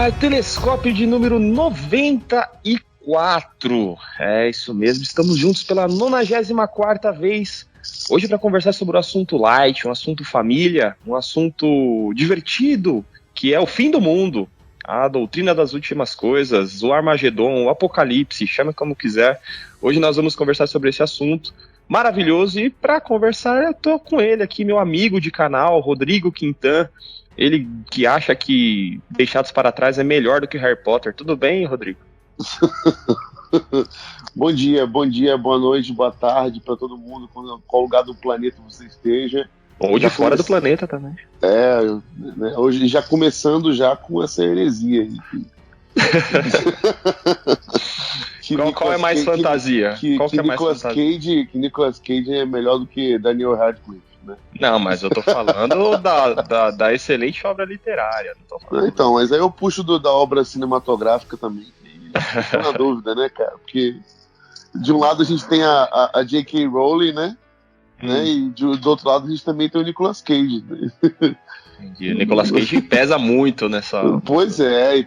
Telescópio de número 94. É isso mesmo, estamos juntos pela 94ª vez. Hoje para conversar sobre o assunto light, um assunto família, um assunto divertido, que é o fim do mundo, a doutrina das últimas coisas, o Armagedon, o Apocalipse, chama como quiser. Hoje nós vamos conversar sobre esse assunto maravilhoso e para conversar eu tô com ele aqui, meu amigo de canal, Rodrigo Quintan. Ele que acha que Deixados para Trás é melhor do que Harry Potter. Tudo bem, Rodrigo? Bom dia, boa noite, boa tarde para todo mundo, qual lugar do planeta você esteja. Ou de fora do planeta também. Né, hoje já começando já com essa heresia aí. Qual é mais fantasia? Qual que é mais fantasia? Que Nicolas Cage é melhor do que Daniel Radcliffe, né? Não, mas eu tô falando da excelente obra literária. Não tô falando então, mas aí eu puxo da obra cinematográfica também. Não na dúvida, né, cara? Porque de um lado a gente tem a J.K. Rowling, né? E do outro lado a gente também tem o Nicolas Cage. Né? E o Nicolas Cage pesa muito nessa... Pois é.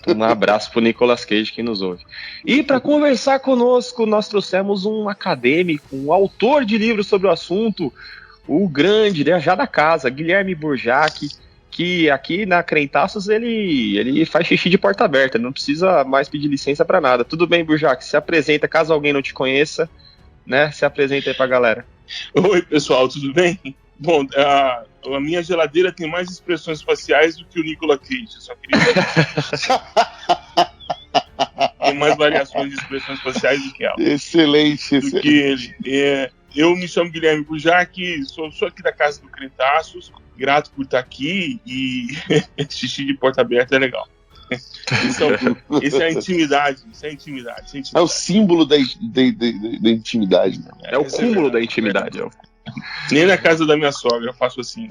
Um abraço pro Nicolas Cage que nos ouve. E para conversar conosco, nós trouxemos um acadêmico, um autor de livros sobre o assunto, o grande, né, já da casa, Guilherme Burjac, que aqui na Crentaços ele faz xixi de porta aberta, não precisa mais pedir licença para nada. Tudo bem, Burjac? Se apresenta, caso alguém não te conheça, né? Se apresenta aí pra galera. Oi, pessoal, tudo bem? Bom, a minha geladeira tem mais expressões faciais do que o Nicolas Cage. Eu só queria tem mais variações de expressões faciais do que ela. Excelente. Do que ele. Eu me chamo Guilherme Burjac, sou aqui da casa do Crentaços, grato por estar aqui e xixi de porta aberta é legal. Isso é a intimidade. É o símbolo da intimidade. Né? É o cúmulo da intimidade. Nem na casa da minha sogra eu faço assim.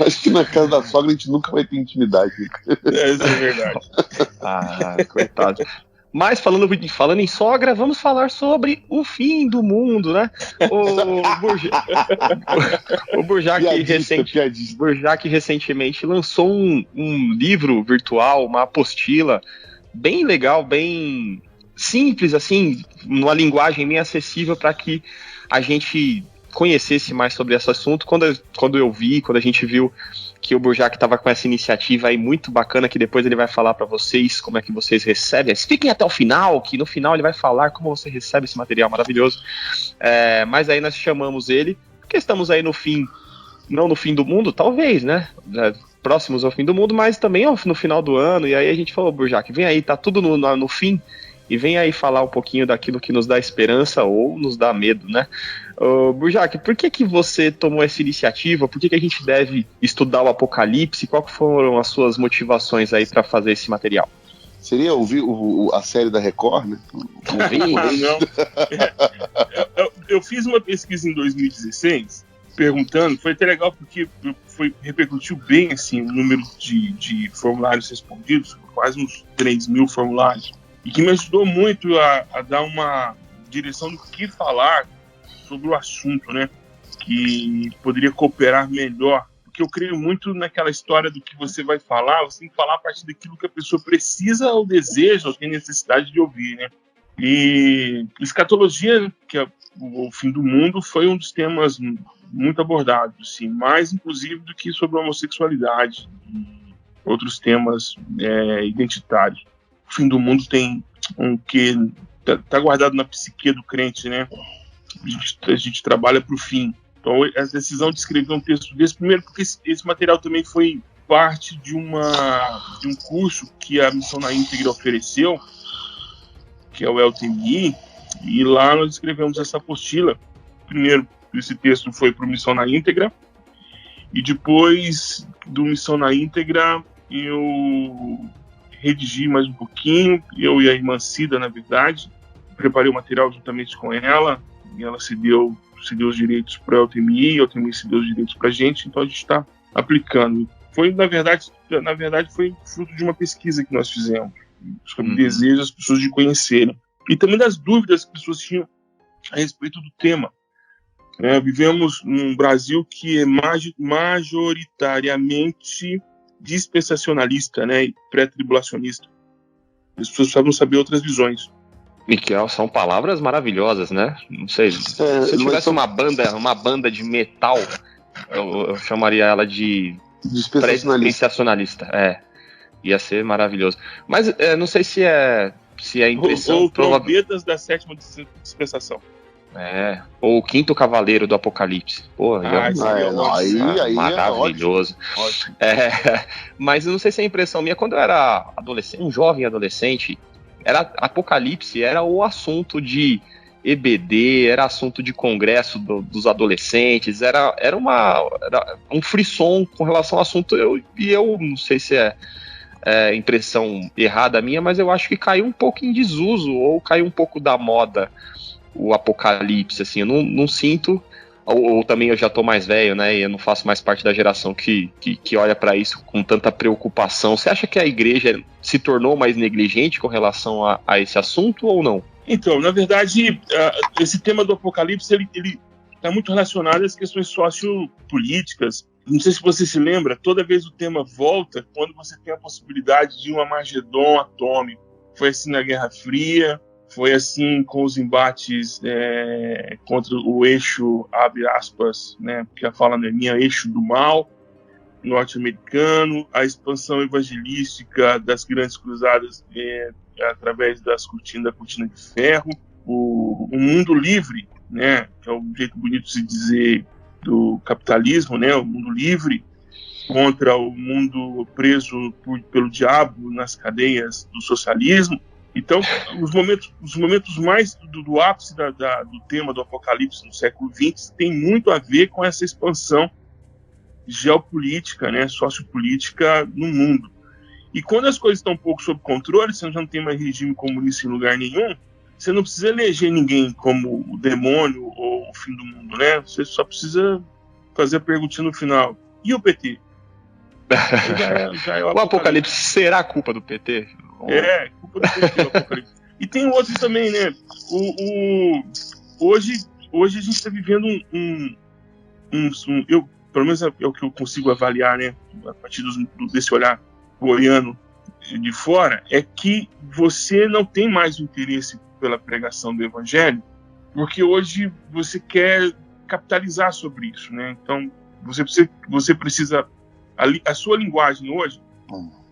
Acho que na casa da sogra a gente nunca vai ter intimidade. Isso é verdade. Coitado. Mas falando em sogra, vamos falar sobre o fim do mundo, né? O Burjac recentemente lançou um livro virtual, uma apostila bem legal, bem simples, assim, numa linguagem bem acessível para que a gente conhecesse mais sobre esse assunto. Quando a gente viu que o Burjac estava com essa iniciativa aí muito bacana, que depois ele vai falar para vocês como é que vocês recebem. Fiquem até o final, que no final ele vai falar como você recebe esse material maravilhoso. Mas aí nós chamamos ele, porque estamos aí no fim, não no fim do mundo, talvez, né? Próximos ao fim do mundo, mas também no final do ano. E aí a gente falou, Burjac, vem aí, tá tudo no fim, e vem aí falar um pouquinho daquilo que nos dá esperança ou nos dá medo, né? Burjac, por que você tomou essa iniciativa? Por que a gente deve estudar o Apocalipse? Quais foram as suas motivações aí para fazer esse material? Seria ouvir a série da Record, né? Não. Eu fiz uma pesquisa em 2016 perguntando, foi até legal porque repercutiu bem assim, o número de formulários respondidos, quase uns 3.000 formulários, e que me ajudou muito a dar uma direção do que falar sobre o assunto, né? Que poderia cooperar melhor, porque eu creio muito naquela história do que você vai falar, você tem que falar a partir daquilo que a pessoa precisa ou deseja ou tem necessidade de ouvir, né? E escatologia, que é o fim do mundo, foi um dos temas muito abordados, assim, mais inclusive do que sobre a homossexualidade e outros temas identitários. O fim do mundo tem um que tá guardado na psique do crente, né? A gente trabalha para o fim. Então, a decisão de escrever um texto desse, primeiro porque esse material também foi parte de um curso que a Missão na Íntegra ofereceu, que é o LTMI, e lá nós escrevemos essa apostila. Primeiro, esse texto foi para o Missão na Íntegra, e depois do Missão na Íntegra, eu redigi mais um pouquinho, eu e a irmã Cida, na verdade, preparei o material juntamente com ela, e ela cedeu os direitos para a LTMI cedeu os direitos para a gente, então a gente está aplicando. Na verdade, foi fruto de uma pesquisa que nós fizemos, sobre desejos das pessoas de conhecerem, e também das dúvidas que as pessoas tinham a respeito do tema. Vivemos num Brasil que é majoritariamente dispensacionalista, né, e pré-tribulacionista. As pessoas precisam saber outras visões. E que são palavras maravilhosas, né? Não sei, se eu tivesse uma banda de metal, eu chamaria ela de pré-dispensacionalista. Ia ser maravilhoso. Mas não sei se é impressão... Ou trombetas da sétima dispensação. Ou o quinto cavaleiro do Apocalipse. Pô, aí maravilhoso. Ótimo. Mas eu não sei se é impressão minha. Quando eu era um jovem adolescente, Apocalipse era o assunto de EBD, era assunto de congresso dos adolescentes, era um frisson com relação ao assunto. Eu não sei se é impressão errada minha, mas eu acho que caiu um pouco em desuso, ou caiu um pouco da moda o Apocalipse, assim, eu não sinto, ou também eu já tô mais velho, né, e eu não faço mais parte da geração que olha para isso com tanta preocupação. Você acha que a igreja se tornou mais negligente com relação a esse assunto, ou não? Então, na verdade, esse tema do Apocalipse, ele está muito relacionado às questões sociopolíticas. Não sei se você se lembra, toda vez o tema volta quando você tem a possibilidade de um Armagedon atômico. Foi assim na Guerra Fria, foi assim com os embates contra o eixo, abre aspas, né, porque a fala não é minha, eixo do mal norte-americano, a expansão evangelística das grandes cruzadas através da cortina de ferro, o mundo livre, né, que é um jeito bonito de se dizer do capitalismo, né, o mundo livre contra o mundo preso pelo diabo nas cadeias do socialismo. Então, os momentos mais do ápice do tema do Apocalipse no século XX tem muito a ver com essa expansão geopolítica, né, sociopolítica no mundo. E quando as coisas estão um pouco sob controle, você já não tem mais regime comunista em lugar nenhum, você não precisa eleger ninguém como o demônio ou o fim do mundo, né? Você só precisa fazer a perguntinha no final. E o PT? Já é o Apocalipse será a culpa do PT? Culpa do PT, o Apocalipse. E tem outros também, né? Hoje a gente está vivendo pelo menos é o que eu consigo avaliar, né? A partir desse olhar goiano de fora, é que você não tem mais o interesse pela pregação do evangelho, porque hoje você quer capitalizar sobre isso, né? Então, você precisa... A sua linguagem hoje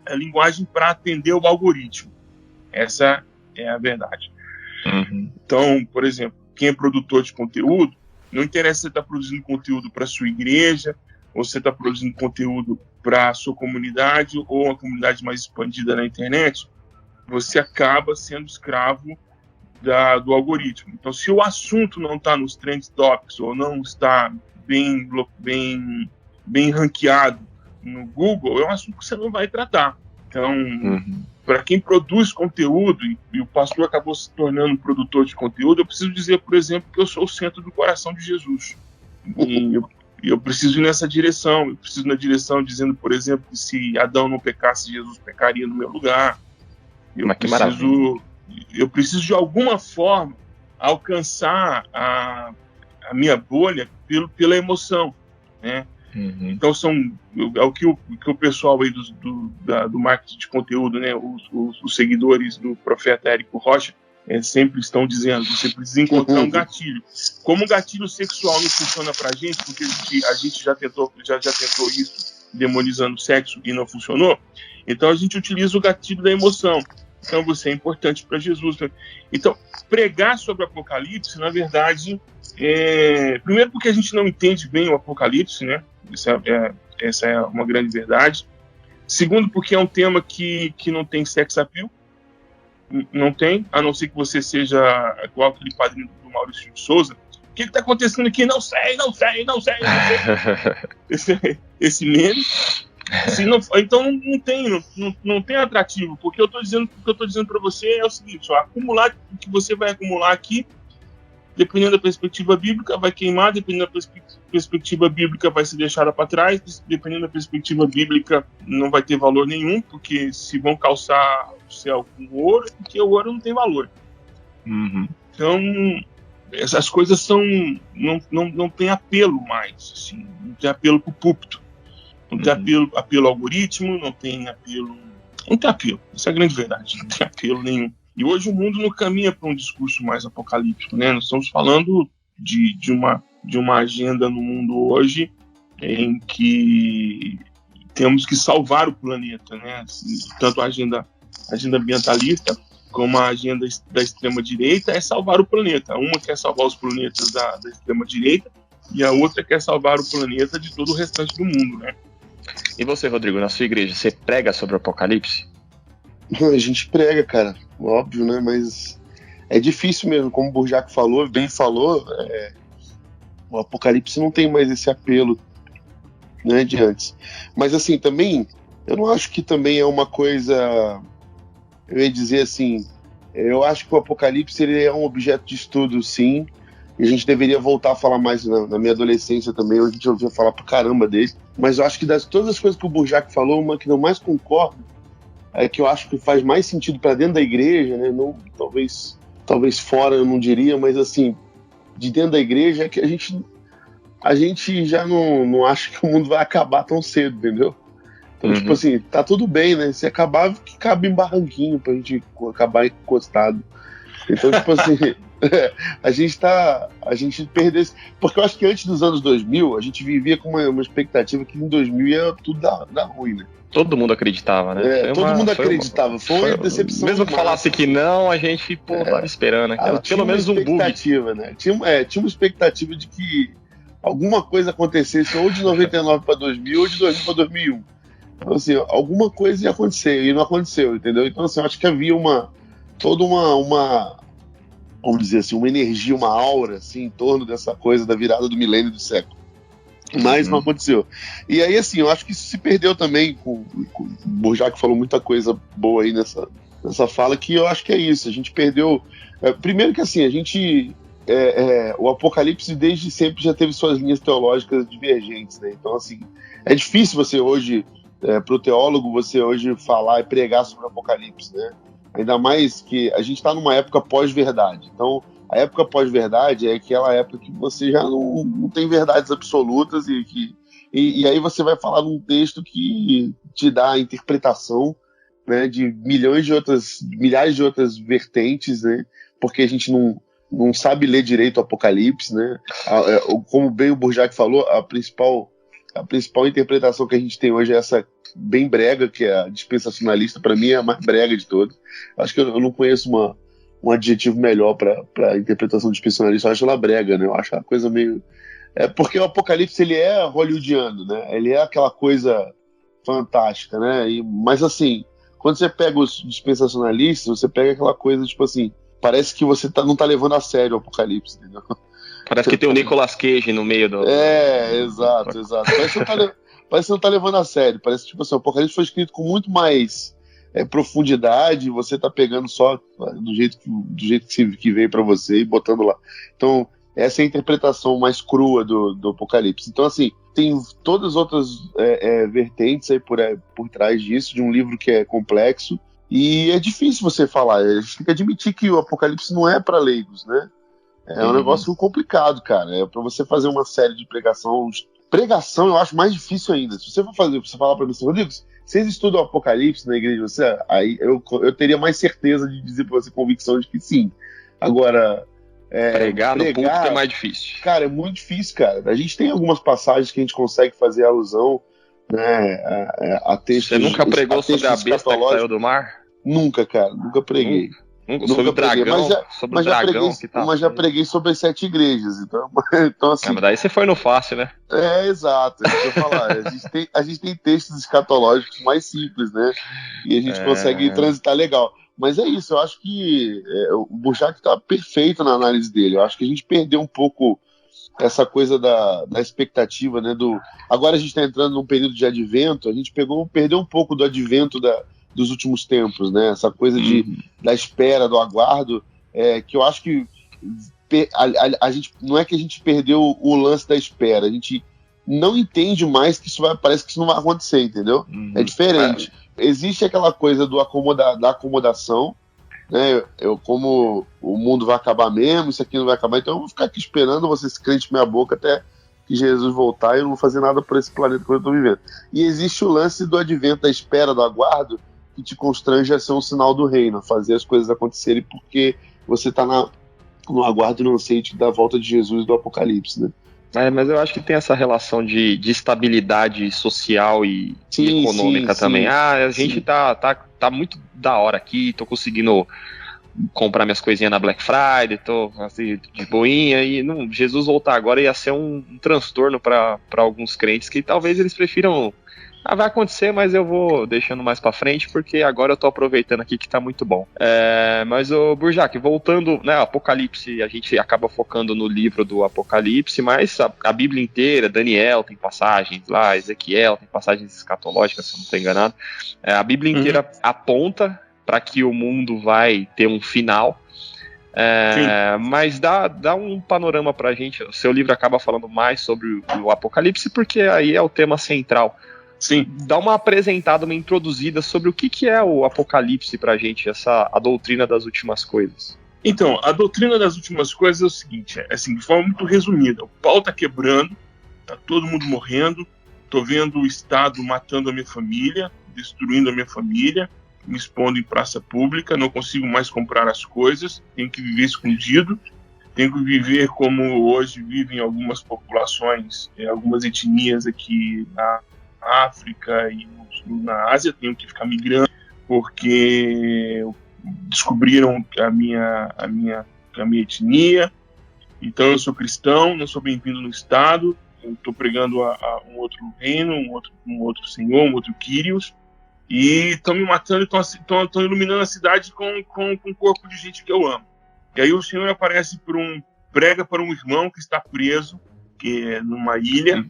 é a linguagem para atender o algoritmo. Essa é a verdade. Uhum. Então, por exemplo, quem é produtor de conteúdo, não interessa se você está produzindo conteúdo para a sua igreja, ou se você está produzindo conteúdo para a sua comunidade, ou uma comunidade mais expandida na internet, você acaba sendo escravo do algoritmo. Então, se o assunto não está nos trend topics, ou não está bem ranqueado no Google, é um assunto que você não vai tratar. Então, para quem produz conteúdo, e o pastor acabou se tornando um produtor de conteúdo, eu preciso dizer, por exemplo, que eu sou o centro do coração de Jesus. E eu preciso ir nessa direção. Eu preciso ir na direção dizendo, por exemplo, que se Adão não pecasse, Jesus pecaria no meu lugar. Eu preciso, de alguma forma, alcançar a minha bolha pela emoção, né? Então é o que o pessoal aí do marketing de conteúdo, né, os seguidores do profeta Érico Rocha, sempre estão dizendo: você precisa encontrar um gatilho. Como o gatilho sexual não funciona pra gente, porque a gente já tentou isso demonizando o sexo e não funcionou, então a gente utiliza o gatilho da emoção. Então você é importante para Jesus. Então, pregar sobre o Apocalipse, na verdade, primeiro porque a gente não entende bem o Apocalipse, né? Essa é uma grande verdade. Segundo, porque é um tema que não tem sex appeal. Não tem, a não ser que você seja igual aquele padrinho do Maurício de Souza. O que está acontecendo aqui? Não sei. Esse meme. Então não tem atrativo, porque o que eu estou dizendo para você é o seguinte: acumular o que você vai acumular aqui, dependendo da perspectiva bíblica, vai queimar, dependendo da perspectiva bíblica, vai ser deixada para trás, dependendo da perspectiva bíblica, não vai ter valor nenhum, porque se vão calçar o céu com ouro, porque o ouro não tem valor. Uhum. Então, essas coisas não tem apelo mais, assim, não tem apelo pro púlpito, não tem apelo ao algoritmo, não tem apelo, essa é a grande verdade, não tem apelo nenhum. E hoje o mundo não caminha para um discurso mais apocalíptico, né? Nós estamos falando de uma agenda no mundo hoje em que temos que salvar o planeta, né? Tanto a agenda ambientalista como a agenda da extrema-direita é salvar o planeta. Uma quer salvar os planetas da extrema-direita e a outra quer salvar o planeta de todo o restante do mundo, né? E você, Rodrigo, na sua igreja, você prega sobre o apocalipse? A gente prega, cara, óbvio, né? Mas é difícil mesmo, como o Burjac bem falou, o apocalipse não tem mais esse apelo, né, de antes. Mas assim, também, eu não acho que também é uma coisa, eu ia dizer assim, eu acho que o apocalipse ele é um objeto de estudo, sim, e a gente deveria voltar a falar mais na minha adolescência também, a gente ouvia falar pra caramba dele, mas eu acho que todas as coisas que o Burjac falou, uma que eu mais concordo, é que eu acho que faz mais sentido para dentro da igreja, né? Não, talvez fora eu não diria, mas assim, de dentro da igreja é que a gente já não acha que o mundo vai acabar tão cedo, entendeu? Então, tipo assim, tá tudo bem, né? Se acabar, que cabe em barranquinho pra gente acabar encostado. Então, tipo assim, a gente perdeu. Porque eu acho que antes dos anos 2000, a gente vivia com uma expectativa que em 2000 ia tudo dar ruim, né? Todo mundo acreditava, né? Todo mundo acreditava. Foi uma decepção. Mesmo que falasse que não, a gente tava esperando. Pelo menos um bug. Né? Tinha uma expectativa de que alguma coisa acontecesse ou de 99 para 2000 ou de 2000 para 2001. Então, assim, alguma coisa ia acontecer e não aconteceu, entendeu? Então, assim, eu acho que havia toda uma vamos dizer assim, uma energia, uma aura, assim, em torno dessa coisa da virada do milênio do século. Mas não aconteceu. E aí, assim, eu acho que isso se perdeu também. O Burjac falou muita coisa boa aí nessa fala, que eu acho que é isso. A gente perdeu. Primeiro que, assim, a gente. O Apocalipse desde sempre já teve suas linhas teológicas divergentes, né? Então, assim, é difícil você hoje, para o teólogo, você hoje falar e pregar sobre o Apocalipse, né? Ainda mais que a gente está numa época pós-verdade. Então, a época pós-verdade é aquela época que você já não tem verdades absolutas e aí você vai falar num texto que te dá a interpretação, né, de milhares de outras vertentes, né, porque a gente não sabe ler direito o Apocalipse, né? Como bem o Burjac falou, a principal interpretação que a gente tem hoje é essa bem brega, que é a dispensacionalista. Para mim é a mais brega de todas. Acho que eu não conheço um adjetivo melhor para a interpretação dispensacionalista. Eu acho ela brega, né? Eu acho a coisa meio... porque o Apocalipse, ele é hollywoodiano, né? Ele é aquela coisa fantástica, né? Mas assim, quando você pega os dispensacionalistas, você pega aquela coisa, tipo assim, parece que você não tá levando a sério o Apocalipse, entendeu? Parece que tem o Nicolas Cage no meio do... Exato. Parece que não tá levando a sério. Parece que, tipo assim, o Apocalipse foi escrito com muito mais profundidade, você tá pegando só do jeito que veio para você e botando lá. Então, essa é a interpretação mais crua do Apocalipse. Então, assim, tem todas as outras vertentes aí por trás disso, de um livro que é complexo, e é difícil você falar. A gente tem que admitir que o Apocalipse não é para leigos, né? É um negócio complicado, cara. É para você fazer uma série de pregação. Pregação eu acho mais difícil ainda. Se você for falar para mim, Rodrigo, vocês estudam o Apocalipse na igreja, aí eu teria mais certeza de dizer para você, convicção de que sim. Agora, pregar no púlpito é mais difícil. Cara, é muito difícil, cara. A gente tem algumas passagens que a gente consegue fazer alusão, né, a textos. Você nunca pregou sobre a besta que saiu do mar? Nunca, cara. Nunca preguei. Sobre o dragão, mas já preguei sobre as 7 igrejas, então assim... mas daí você foi no fácil, né? Exato, deixa eu falar, a gente tem textos escatológicos mais simples, né, e a gente consegue transitar legal, mas é isso, eu acho que o Burjac tá perfeito na análise dele, eu acho que a gente perdeu um pouco essa coisa da expectativa, né, agora a gente tá entrando num período de advento, a gente perdeu um pouco do advento dos últimos tempos, né? Essa coisa da espera, do aguardo, que eu acho que a gente, não é que a gente perdeu o lance da espera, a gente não entende mais que parece que isso não vai acontecer, entendeu? É diferente. Existe aquela coisa da acomodação, né? Como o mundo vai acabar mesmo, isso aqui não vai acabar, então eu vou ficar aqui esperando você se crente meia boca até que Jesus voltar e eu não vou fazer nada por esse planeta que eu estou vivendo. E existe o lance do advento, da espera, do aguardo, que te constrange a ser um sinal do reino, a fazer as coisas acontecerem porque você está no aguardo e no anseio da volta de Jesus e do Apocalipse, né? Mas eu acho que tem essa relação de estabilidade social e econômica também. A gente tá muito da hora aqui, tô conseguindo comprar minhas coisinhas na Black Friday, tô assim, de boinha, e Jesus voltar agora ia ser um transtorno para alguns crentes que talvez eles prefiram. Vai acontecer, mas eu vou deixando mais pra frente, porque agora eu tô aproveitando aqui que tá muito bom. Mas, o Burjac, voltando, né, Apocalipse, a gente acaba focando no livro do Apocalipse, mas a Bíblia inteira, Daniel tem passagens lá, Ezequiel tem passagens escatológicas, se eu não tô enganado. A Bíblia inteira aponta para que o mundo vai ter um final. Mas dá um panorama pra gente. O seu livro acaba falando mais sobre o Apocalipse, porque aí é o tema central. Sim. Dá uma apresentada, uma introduzida sobre o que é o Apocalipse pra gente, a doutrina das últimas coisas. Então, a doutrina das últimas coisas é o seguinte, assim, de forma muito resumida, o pau tá quebrando, tá todo mundo morrendo, tô vendo o Estado matando a minha família, destruindo a minha família, me expondo em praça pública, não consigo mais comprar as coisas, tenho que viver escondido, tenho que viver como hoje vivem algumas populações, algumas etnias aqui na África e na Ásia, tenho que ficar migrando porque descobriram a minha etnia, então eu sou cristão, não sou bem-vindo no Estado, eu estou pregando a um outro reino, um outro senhor, um outro Kyrios, e estão me matando e estão iluminando a cidade com um corpo de gente que eu amo. E aí o Senhor aparece prega para um irmão que está preso, que é numa ilha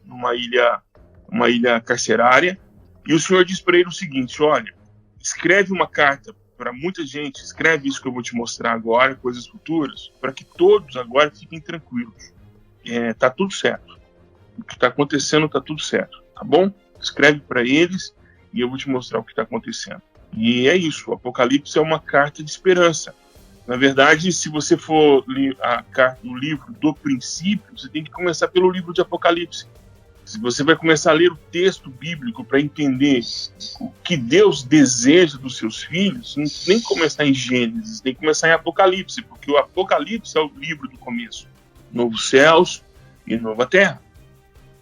carcerária, e o Senhor diz para ele o seguinte: olha, escreve uma carta para muita gente, escreve isso que eu vou te mostrar agora, coisas futuras, para que todos agora fiquem tranquilos. Tá tudo certo. O que está acontecendo tá tudo certo, tá bom? Escreve para eles e eu vou te mostrar o que está acontecendo. E é isso, o Apocalipse é uma carta de esperança. Na verdade, se você for ler o livro do princípio, você tem que começar pelo livro de Apocalipse. Se você vai começar a ler o texto bíblico para entender o que Deus deseja dos seus filhos, não tem que começar em Gênesis, tem que começar em Apocalipse, porque o Apocalipse é o livro do começo. Novos céus e nova terra.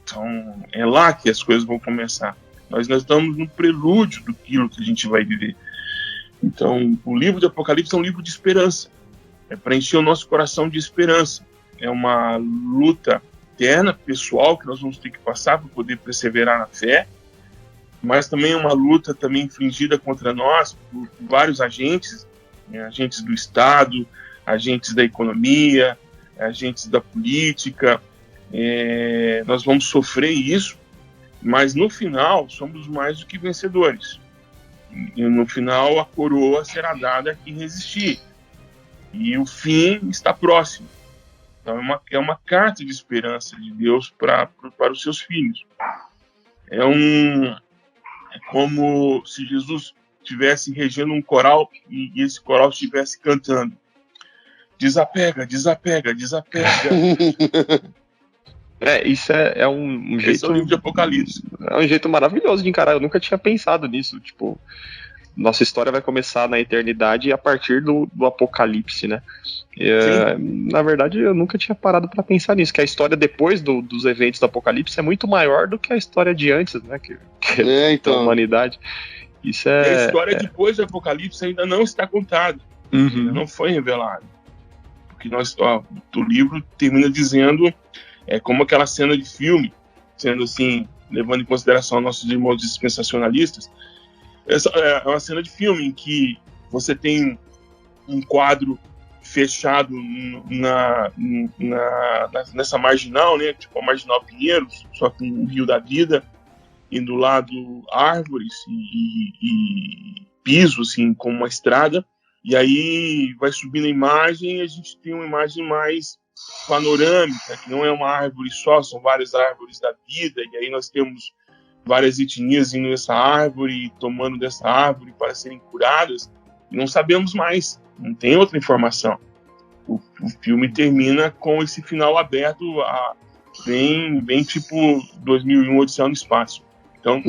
Então, é lá que as coisas vão começar. Nós estamos no prelúdio daquilo que a gente vai viver. Então, o livro de Apocalipse é um livro de esperança. É para encher o nosso coração de esperança. É uma luta interna, pessoal, que nós vamos ter que passar para poder perseverar na fé, mas também é uma luta também infligida contra nós por vários agentes, agentes do Estado, agentes da economia, agentes da política. Nós vamos sofrer isso, mas no final somos mais do que vencedores. E no final a coroa será dada a quem resistir. E o fim está próximo. Então é uma carta de esperança de Deus para os seus filhos. É como se Jesus estivesse regendo um coral e esse coral estivesse cantando: desapega, desapega, desapega. Isso é um jeito. Esse é o livro de Apocalipse. É um jeito maravilhoso de encarar. Eu nunca tinha pensado nisso. Tipo, nossa história vai começar na eternidade a partir do Apocalipse, né? Na verdade, eu nunca tinha parado para pensar nisso, que a história depois dos eventos do Apocalipse é muito maior do que a história de antes, né? Então. Da humanidade. Isso é. E a história depois do Apocalipse ainda não está contada. Ainda não foi revelada. Porque o livro termina dizendo como aquela cena de filme, sendo assim, levando em consideração nossos irmãos dispensacionalistas. Essa é uma cena de filme em que você tem um quadro fechado nessa marginal, né? Tipo a Marginal Pinheiros, só com o Rio da Vida, e do lado árvores e piso, assim, como uma estrada. E aí vai subindo a imagem e a gente tem uma imagem mais panorâmica, que não é uma árvore só, são várias árvores da vida, e aí nós temos várias etnias indo nessa árvore, tomando dessa árvore para serem curadas. Não sabemos mais, não tem outra informação. O filme termina com esse final aberto, bem tipo 2001, Odisseia no Espaço. Então,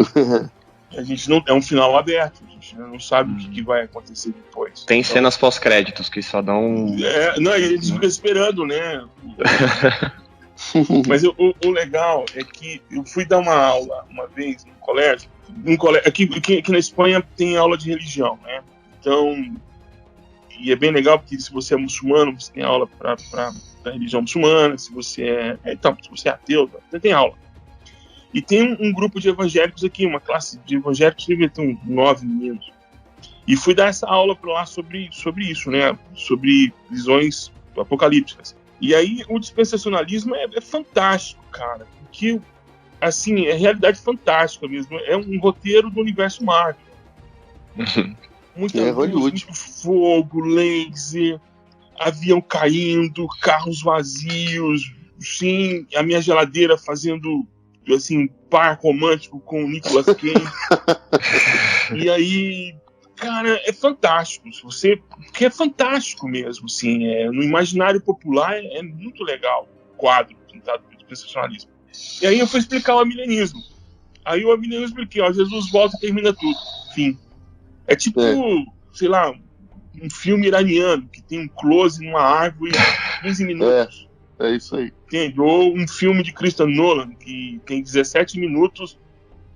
a gente não é um final aberto, a gente não sabe o que vai acontecer depois. Tem então, cenas pós-créditos que só dão... não, eles ficam esperando, né? Mas o legal é que eu fui dar uma aula uma vez no colégio. Aqui na Espanha tem aula de religião, né? Então, e é bem legal porque se você é muçulmano, você tem aula para religião muçulmana. Se você é ateu, você tem aula. E tem um grupo de evangélicos aqui, uma classe de evangélicos que tem uns 9 meninos. E fui dar essa aula para lá sobre isso, né? Sobre visões apocalípticas. E aí o dispensacionalismo é fantástico, cara, porque, assim, é realidade fantástica mesmo, é um roteiro do universo Marvel. Muita luz, muito fogo, laser, avião caindo, carros vazios, sim, a minha geladeira fazendo, assim, par romântico com o Nicolas Cage. E aí... Cara, é fantástico, porque é fantástico mesmo, assim, no imaginário popular é muito legal o quadro pintado pelo dispensacionalismo. E aí eu fui explicar o amilenismo. Aí o amilenismo expliquei, Jesus volta e termina tudo, fim. É tipo, sei lá, um filme iraniano que tem um close numa árvore em 15 minutos. É isso aí. Entende? Ou um filme de Christopher Nolan que tem 17 minutos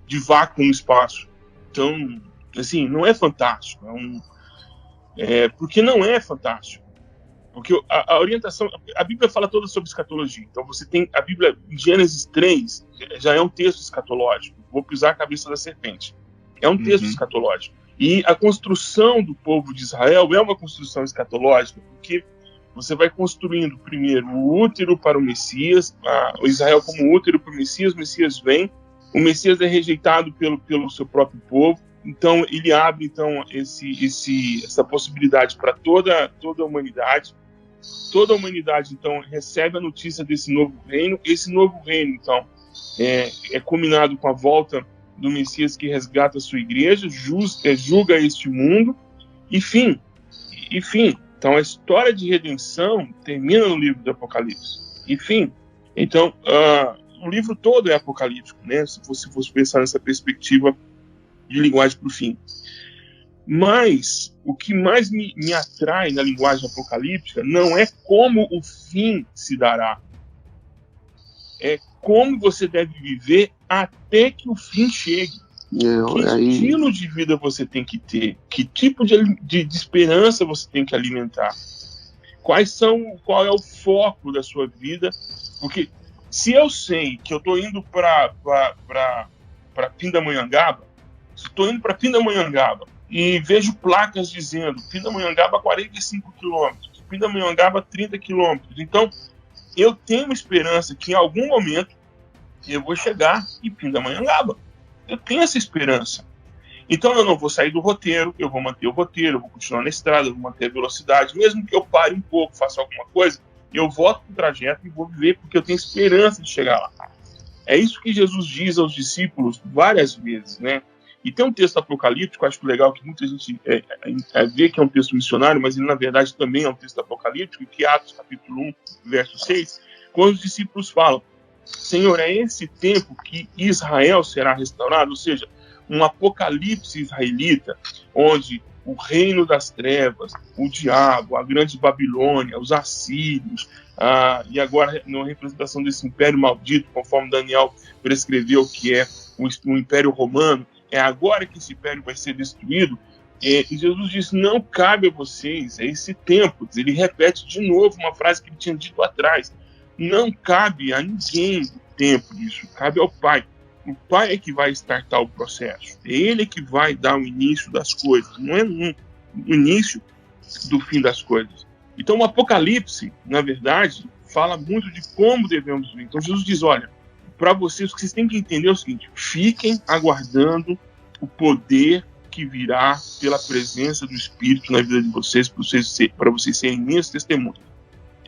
de vácuo no espaço. Então... assim, não é fantástico. Porque não é fantástico. Porque a orientação... A Bíblia fala toda sobre escatologia. Então você tem a Bíblia, em Gênesis 3, já é um texto escatológico. Vou pisar a cabeça da serpente. É um texto escatológico. E a construção do povo de Israel é uma construção escatológica, porque você vai construindo primeiro o útero para o Messias, o Israel como útero para o Messias vem, o Messias é rejeitado pelo seu próprio povo. Então, ele abre essa possibilidade para toda a humanidade. Toda a humanidade, então, recebe a notícia desse novo reino. Esse novo reino, então, é combinado com a volta do Messias que resgata a sua igreja, julga este mundo. Enfim. Então, a história de redenção termina no livro do Apocalipse. Enfim. Então, o livro todo é apocalíptico, né? Se você fosse pensar nessa perspectiva de linguagem para o fim. Mas o que mais me atrai na linguagem apocalíptica não é como o fim se dará, é como você deve viver até que o fim chegue. Que estilo de vida você tem que ter? Que tipo de esperança você tem que alimentar? Qual é o foco da sua vida? Porque se eu sei que eu estou indo para Pindamonhangaba, se estou indo para Pindamonhangaba e vejo placas dizendo Pindamonhangaba 45 km, Pindamonhangaba 30 km, então eu tenho uma esperança que em algum momento eu vou chegar em Pindamonhangaba. Eu tenho essa esperança. Então eu não vou sair do roteiro, eu vou manter o roteiro, eu vou continuar na estrada, eu vou manter a velocidade, mesmo que eu pare um pouco, faça alguma coisa, eu volto para o trajeto e vou viver porque eu tenho esperança de chegar lá. É isso que Jesus diz aos discípulos várias vezes, né? E tem um texto apocalíptico, acho legal que muita gente vê que é um texto missionário, mas ele na verdade também é um texto apocalíptico, que é Atos capítulo 1, verso 6, quando os discípulos falam: Senhor, é esse tempo que Israel será restaurado, ou seja, um apocalipse israelita, onde o reino das trevas, o diabo, a grande Babilônia, os assírios, e agora na representação desse império maldito, conforme Daniel prescreveu que é o império romano, é agora que esse império vai ser destruído. E Jesus diz: não cabe a vocês, é esse tempo. Ele repete de novo uma frase que ele tinha dito atrás: não cabe a ninguém o tempo disso, cabe ao Pai. O Pai é que vai startar o processo, é Ele que vai dar o início das coisas, não é o início do fim das coisas. Então o Apocalipse, na verdade, fala muito de como devemos viver. Então Jesus diz: olha, para vocês, o que vocês têm que entender é o seguinte: fiquem aguardando o poder que virá pela presença do Espírito na vida de vocês, para vocês serem minhas testemunhas.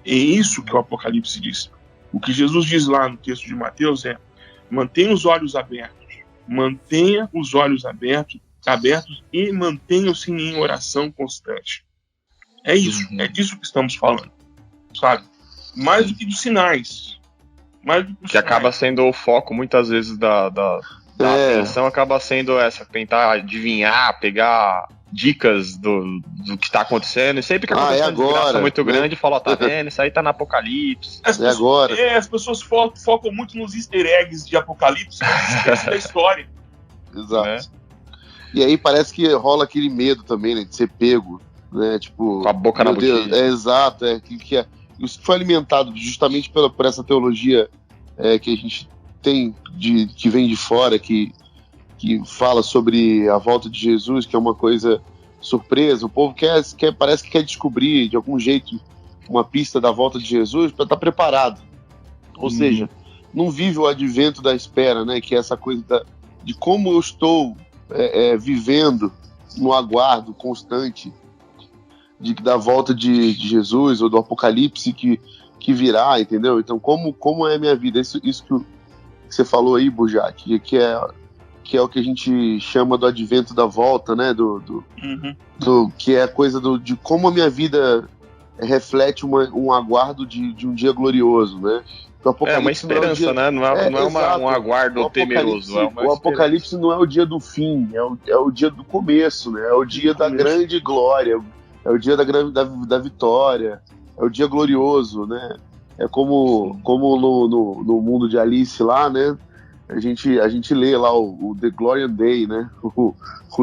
É isso que o Apocalipse diz. O que Jesus diz lá no texto de Mateus é: mantenha os olhos abertos. Mantenha os olhos abertos abertos e mantenham-se em oração constante. É isso, é disso que estamos falando, sabe? Mais do que dos sinais. Mais do que dos que acaba sendo o foco, muitas vezes, da atenção, acaba sendo essa, tentar adivinhar, pegar dicas do que está acontecendo, e sempre que acontece uma desgraça muito grande, fala, tá vendo, isso aí tá no Apocalipse. As pessoas focam muito nos easter eggs de Apocalipse, mas esquecem da história. Exato. Né? E aí parece que rola aquele medo também, né, de ser pego, né, tipo... Com a boca na botija. Exato, isso foi alimentado justamente por essa teologia que a gente tem, que vem de fora, que fala sobre a volta de Jesus, que é uma coisa surpresa. O povo parece que quer descobrir de algum jeito uma pista da volta de Jesus para estar preparado. Ou seja, não vive o advento da espera, né? Que é essa coisa de como eu estou vivendo no aguardo constante da volta de Jesus ou do Apocalipse que virá, entendeu? Então, como é a minha vida? Isso que você falou aí, Burjac, que é o que a gente chama do advento da volta, né? Que é a coisa de como a minha vida reflete um aguardo de um dia glorioso, né? É uma esperança, né? Não é um aguardo temeroso. O Apocalipse não é o dia do fim, é o dia do começo, né? É o dia da grande glória, é o dia da vitória, é o dia glorioso, né? É como no mundo de Alice lá, né? A gente lê lá o The Glorious Day, né? O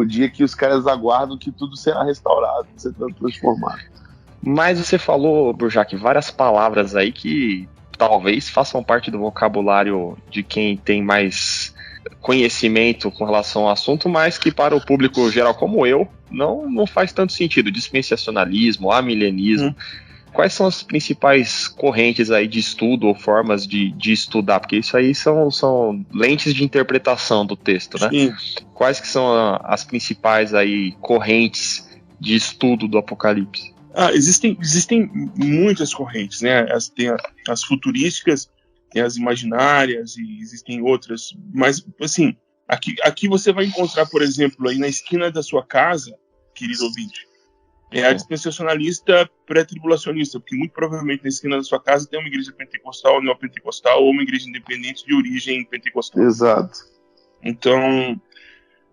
dia que os caras aguardam que tudo será restaurado, será transformado. Mas você falou, Burjac, várias palavras aí que talvez façam parte do vocabulário de quem tem mais conhecimento com relação ao assunto, mas que para o público geral como eu, não faz tanto sentido. Dispensacionalismo, amilenismo. Quais são as principais correntes aí de estudo ou formas de estudar? Porque isso aí são lentes de interpretação do texto, né? Sim. Quais que são as principais aí correntes de estudo do Apocalipse? Existem muitas correntes, né? Tem as futurísticas, tem as imaginárias e existem outras. Mas, assim, aqui você vai encontrar, por exemplo, aí na esquina da sua casa, querido ouvinte, é a dispensacionalista pré-tribulacionista, porque muito provavelmente na esquina da sua casa tem uma igreja pentecostal, neopentecostal ou uma igreja independente de origem pentecostal. Exato. Então,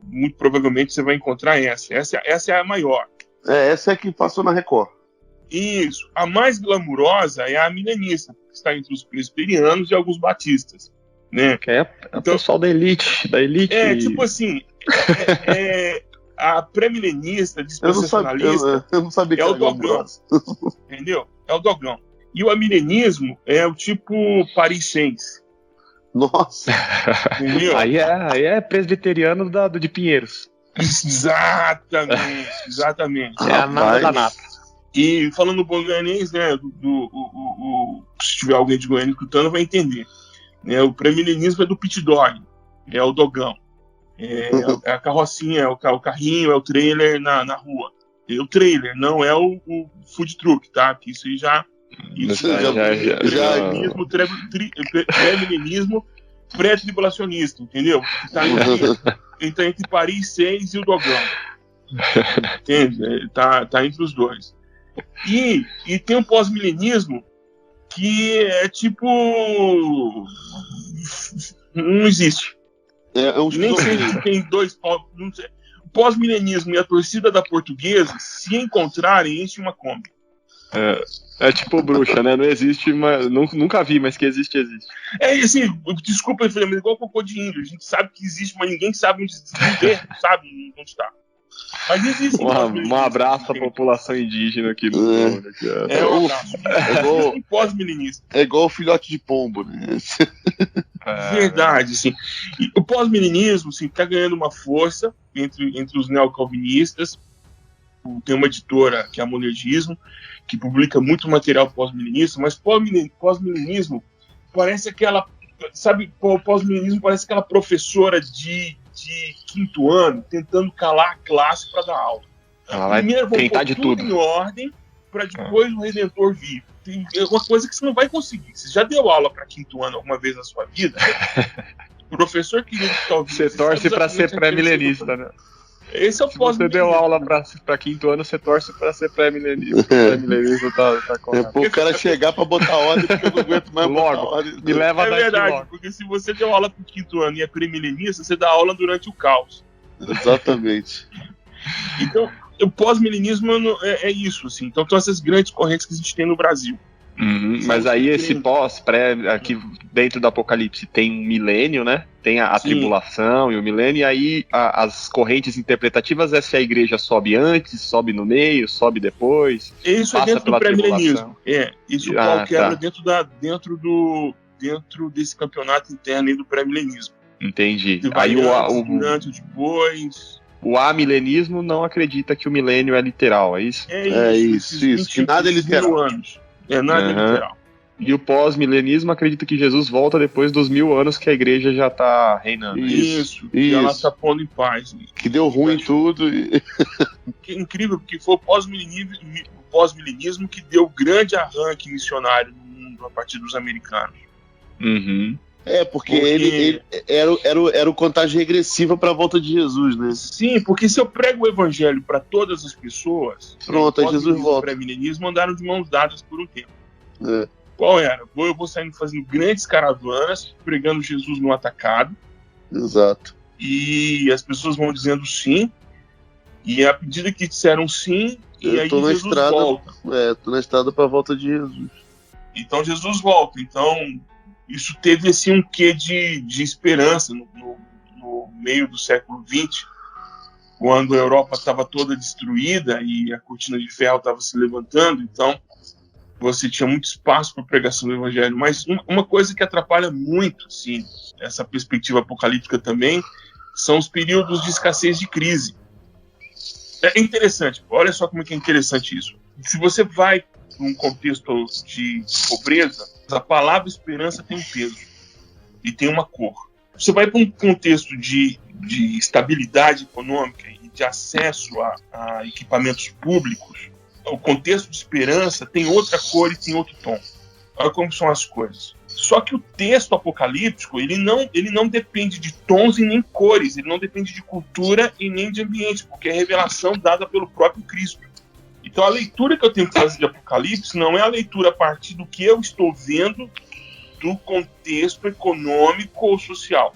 muito provavelmente você vai encontrar essa. Essa é a maior. Essa é a que passou na Record. Isso. A mais glamurosa é a milenista, que está entre os presbiterianos e alguns batistas, né? Que é o pessoal da elite. Tipo assim, a pré-milenista, dispensacionalista, eu não sabia que é o dogão. Entendeu? É o dogão. E o amilenismo é o tipo parisense. Nossa! Entendeu? Aí é presbiteriano de Pinheiros. Exatamente. É a nata da nata. E falando bom goianês, né? Se tiver alguém de Goiânia escutando, vai entender. Né, o pré-milenismo é do pit dog, é o dogão. É a carrocinha, é o carrinho, é o trailer na rua. É o trailer, não é o food truck, tá? Que isso aí já pré-milenismo pré-tribulacionista, entendeu? Tá entre Paris 6 e o dogão. Entende? Tá entre os dois. E tem o pós-milenismo que é tipo... não existe. Nem sei se tem dois... O pós-milenismo e a torcida da Portuguesa, se encontrarem, enchem uma Kombi. É tipo bruxa, né? Não existe, mas nunca vi, mas que existe. Assim, desculpa, mas igual cocô de índio. A gente sabe que existe, mas ninguém sabe onde sabe onde está. Mas existe. Um abraço à população indígena aqui do mundo. Um abraço. É pós-milenista. É igual o filhote de pombo, né? Verdade, sim. E o pós-milenismo, sim, está ganhando uma força entre os neocalvinistas. Tem uma editora, que é a Monergismo, que publica muito material pós-milenista, mas pós-milenismo parece aquela... Sabe, pós-milenismo parece aquela professora de quinto ano tentando calar a classe para dar aula. Primeiro vamos pôr tudo em ordem para depois o Redentor vir. É uma coisa que você não vai conseguir. Você já deu aula para quinto ano alguma vez na sua vida? O professor querido que está ouvindo... Você torce para ser pré-milenista, né? Esse é o Se você deu aula pra quinto ano, você torce pra ser pré-milenismo. Pré-milenismo tá correto. O cara chegar pra botar ordem, porque eu não aguento mais botar Logo, ordem. me leva É daqui verdade, logo. porque se você deu aula pro quinto ano e é pré-milenista, você dá aula durante o caos. Exatamente. Então, o pós-milenismo é isso, assim. Então, são essas grandes correntes que a gente tem no Brasil. Mas aí esse pós-pré, aqui dentro do Apocalipse, tem um milênio, né? Tem a tribulação e o milênio, e aí as correntes interpretativas é se a igreja sobe antes, sobe no meio, sobe depois. Isso é dentro do pré-milenismo. Isso o Paulo quebra dentro desse campeonato interno aí do pré-milenismo. Entendi. Aí durante o depois. O amilenismo não acredita que o milênio é literal, é isso? É isso. Que nada é literal. Anos. Nada é literal. E o pós-milenismo acredita que Jesus volta depois dos 1000 anos que a igreja já está reinando. Isso. E ela está pondo em paz. Que deu ruim tudo. Que incrível, porque foi o pós-milenismo que deu grande arranque missionário no mundo a partir dos americanos. Porque ele era o contagem regressiva para a volta de Jesus, né? Sim, porque se eu prego o evangelho para todas as pessoas, pronto, aí Jesus volta. O pré-milenismo andaram de mãos dadas por um tempo. Qual era? Eu vou saindo fazendo grandes caravanas, pregando Jesus no atacado. Exato. E as pessoas vão dizendo sim, e à medida que disseram sim, e aí Jesus volta. Tô na estrada para a volta de Jesus. Então Jesus volta. Então isso teve assim um quê de esperança no meio do século XX, quando a Europa estava toda destruída e a cortina de ferro estava se levantando. Então você tinha muito espaço para a pregação do evangelho. Mas uma coisa que atrapalha muito, assim, essa perspectiva apocalíptica também, são os períodos de escassez de crise. É interessante, olha só como é que é interessante isso. Se você vai para um contexto de pobreza, a palavra esperança tem um peso e tem uma cor. Você vai para um contexto de estabilidade econômica e de acesso a equipamentos públicos, o contexto de esperança tem outra cor e tem outro tom. Olha como são as coisas. Só que o texto apocalíptico, ele não depende de tons e nem cores, ele não depende de cultura e nem de ambiente, porque é revelação dada pelo próprio Cristo. Então a leitura que eu tenho que fazer de Apocalipse não é a leitura a partir do que eu estou vendo do contexto econômico ou social.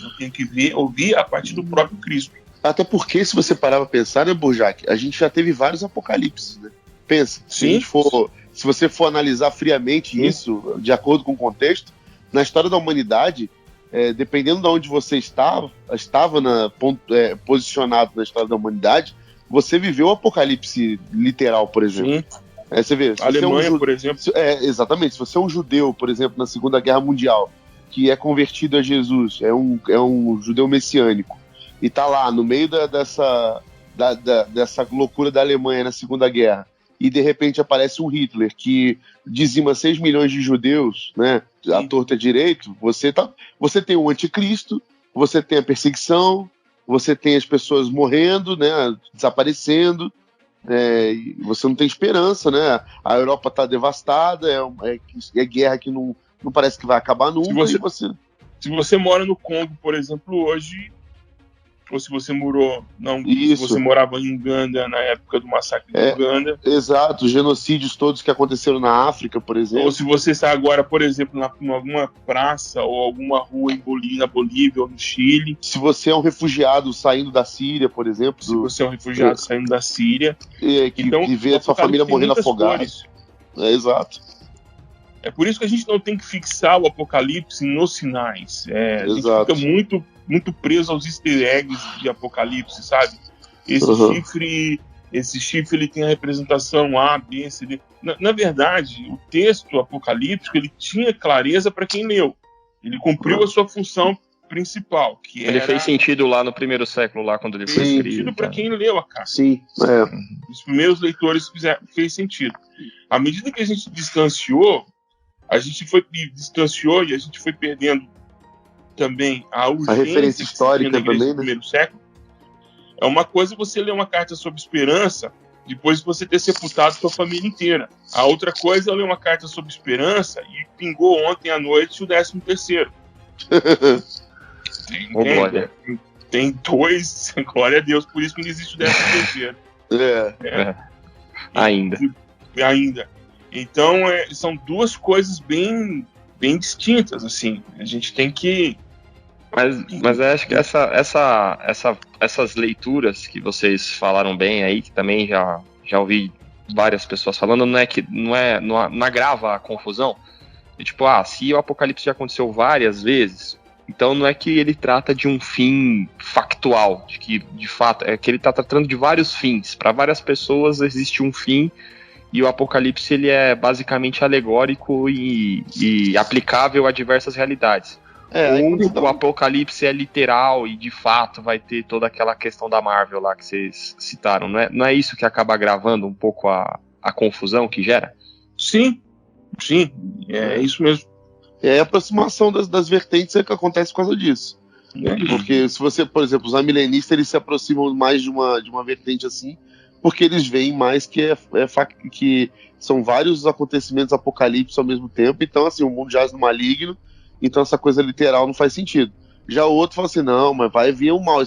Eu tenho que ouvir a partir do próprio Cristo. Até porque, se você parar para pensar, né, Burjac, a gente já teve vários apocalipses, né? Pensa, se você for analisar friamente isso, de acordo com o contexto, na história da humanidade, dependendo de onde você estava posicionado na história da humanidade, você viveu o apocalipse literal, por exemplo. Você vê, a Alemanha, por exemplo. Exatamente. Se você é um judeu, por exemplo, na Segunda Guerra Mundial, que é convertido a Jesus, é um judeu messiânico, e está lá no meio dessa loucura da Alemanha na Segunda Guerra, e de repente aparece um Hitler que dizima 6 milhões de judeus, né, à torta direito, você tem o anticristo, você tem a perseguição, você tem as pessoas morrendo, né, desaparecendo, e você não tem esperança, né? A Europa está devastada, é guerra que não parece que vai acabar nunca. Se você mora no Congo, por exemplo, hoje, ou se você se você morava em Uganda na época do massacre de Uganda. Exato, os genocídios todos que aconteceram na África, por exemplo. Ou se você está agora, por exemplo, em alguma praça ou alguma rua na Bolívia ou no Chile. Se você é um refugiado saindo da Síria, por exemplo. Se você é um refugiado saindo da Síria. E vê a sua família morrendo afogada. Exato. É por isso que a gente não tem que fixar o Apocalipse nos sinais. A gente fica muito preso aos easter eggs de Apocalipse, sabe? Esse chifre ele tem a representação A, B, C, D. Na verdade, o texto apocalíptico ele tinha clareza para quem leu. Ele cumpriu a sua função principal, que ele fez sentido lá no primeiro século, lá quando ele foi escrito. Fez sentido para quem leu a carta. Sim. Os primeiros leitores fez sentido. À medida que a gente distanciou e a gente foi perdendo também a urgência, a referência histórica também, do primeiro século. É uma coisa você ler uma carta sobre esperança depois de você ter sepultado sua família inteira. A outra coisa é ler uma carta sobre esperança e pingou ontem à noite o 13º. Tem 2, glória a Deus, por isso que não existe o 13º. Ainda. Então, são 2 coisas bem distintas, assim. A gente tem que... Mas eu acho que essas leituras que vocês falaram bem aí, que também já ouvi várias pessoas falando, não agrava a confusão. E, tipo, se o Apocalipse já aconteceu várias vezes, então não é que ele trata de um fim factual, de que, de fato, é que ele está tratando de vários fins. Para várias pessoas existe um fim, e o Apocalipse ele é basicamente alegórico e aplicável a diversas realidades. O Apocalipse é literal e de fato vai ter toda aquela questão da Marvel lá que vocês citaram. Não é isso que acaba agravando um pouco a confusão que gera? Sim, é isso mesmo. É a aproximação das vertentes que acontece por causa disso. Porque se você, por exemplo, os amilenistas, eles se aproximam mais de uma vertente assim, porque eles veem mais que são vários acontecimentos apocalipse ao mesmo tempo. Então, assim, o mundo jaz no maligno. Então essa coisa literal não faz sentido. Já o outro fala assim, não, mas vai vir um mal.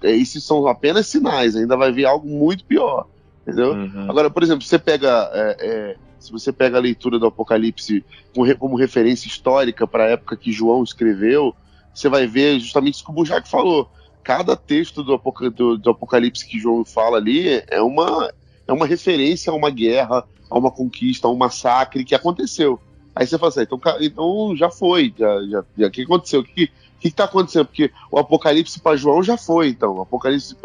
Esses são apenas sinais, ainda vai vir algo muito pior. Entendeu? Uhum. Agora, por exemplo, se você pega a leitura do Apocalipse como referência histórica para a época que João escreveu, você vai ver justamente isso que o Bujac falou. Cada texto do Apocalipse que João fala ali é uma referência a uma guerra, a uma conquista, a um massacre que aconteceu. Aí você fala assim, então já foi, já que aconteceu? O que está acontecendo? Porque o Apocalipse para João já foi, então. O Apocalipse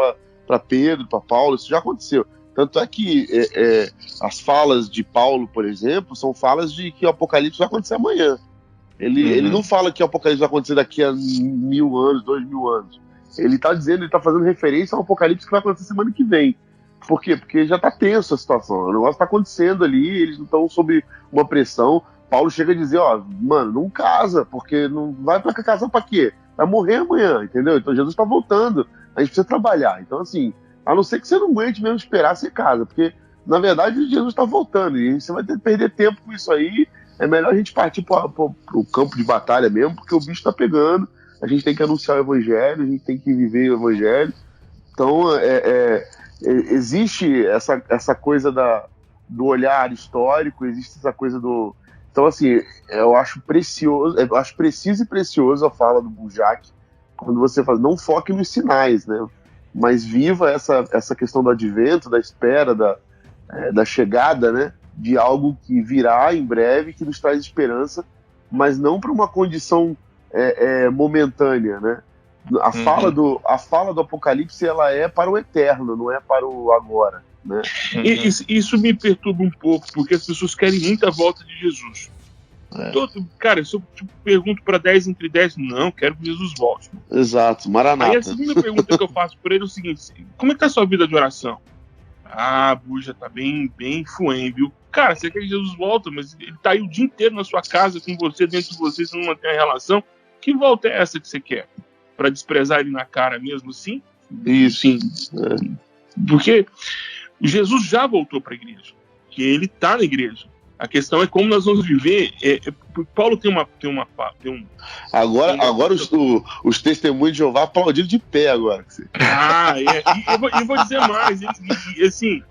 para Pedro, para Paulo, isso já aconteceu. Tanto é que as falas de Paulo, por exemplo, são falas de que o Apocalipse vai acontecer amanhã. Ele não fala que o Apocalipse vai acontecer daqui a 1000 anos, 2000 anos. Ele está fazendo referência ao Apocalipse que vai acontecer semana que vem. Por quê? Porque já está tenso a situação. O negócio está acontecendo ali, eles não estão sob uma pressão. Paulo chega a dizer, mano, não casa, porque não vai pra casar pra quê? Vai morrer amanhã, entendeu? Então Jesus tá voltando, a gente precisa trabalhar. Então, assim, a não ser que você não aguente mesmo esperar, você casa, porque, na verdade, Jesus tá voltando, e você vai ter que perder tempo com isso aí, é melhor a gente partir pro campo de batalha mesmo, porque o bicho tá pegando, a gente tem que anunciar o evangelho, a gente tem que viver o evangelho. Então, existe essa coisa do olhar histórico, existe essa coisa do... Então, assim, eu acho preciso e precioso a fala do Bujac, quando você fala, não foque nos sinais, né? Mas viva essa questão do advento, da espera, da chegada, né? De algo que virá em breve, que nos traz esperança, mas não para uma condição momentânea, né? A fala do Apocalipse, ela é para o eterno, não é para o agora. Né? Isso me perturba um pouco, porque as pessoas querem muito a volta de Jesus. Cara, se eu pergunto para 10 entre 10, não, quero que Jesus volte. Exato, Maranata. Aí a segunda pergunta que eu faço para ele é o seguinte: como é que tá a sua vida de oração? Buja, tá bem fluente, viu? Cara, você quer que Jesus volta, mas ele tá aí o dia inteiro na sua casa, com você, dentro de você, você não mantém a relação. Que volta é essa que você quer? Para desprezar ele na cara mesmo, sim? Isso. Sim. Porque Jesus já voltou para a igreja, que ele está na igreja. A questão é como nós vamos viver. Paulo tem um. Agora os testemunhos de Jeová aplaudiram de pé agora. E eu vou dizer mais. Assim,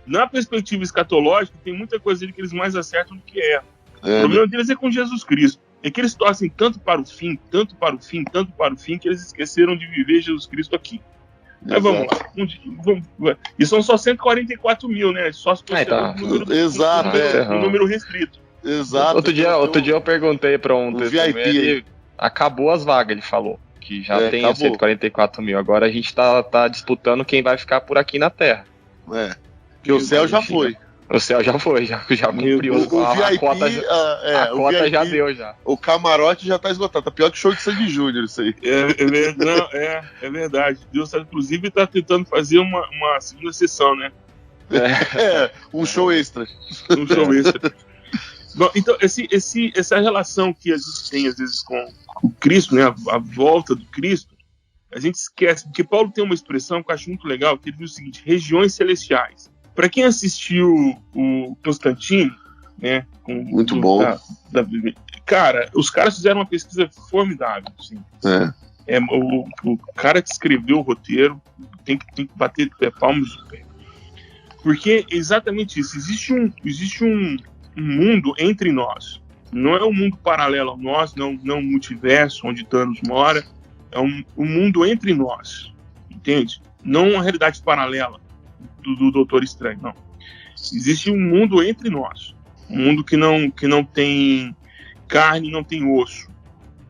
na perspectiva escatológica, tem muita coisa ali que eles mais acertam do que erram. O problema deles é com Jesus Cristo. É que eles torcem tanto para o fim, que eles esqueceram de viver Jesus Cristo aqui. Mas vamos lá. E são só 144 mil, né? Só se fosse um número restrito. Exato. Outro dia eu perguntei para um testemunho, acabou as vagas, ele falou. Que já tem os 144 mil. Agora a gente tá disputando quem vai ficar por aqui na Terra. Porque o céu já foi. O céu já foi, já cumpriu. O VIP, cota VIP, já deu já. O camarote já tá esgotado. Tá pior que show de Sandy Júnior isso aí. É verdade. Deus, inclusive, tá tentando fazer uma segunda sessão, né? Um show extra. Um show extra. Bom, então, essa relação que a gente tem, às vezes, com o Cristo, né? A volta do Cristo, a gente esquece. Porque Paulo tem uma expressão que eu acho muito legal, que ele diz o seguinte: regiões celestiais. Para quem assistiu o Constantine, né? Muito bom. Cara, os caras fizeram uma pesquisa formidável, assim. O cara que escreveu o roteiro tem que bater palmas de pé. Porque é exatamente isso. Existe um mundo entre nós. Não é um mundo paralelo a nós, não um multiverso onde Thanos mora. É um mundo entre nós. Entende? Não uma realidade paralela do Doutor Estranho, não. Existe um mundo entre nós. Um mundo que não tem carne, não tem osso.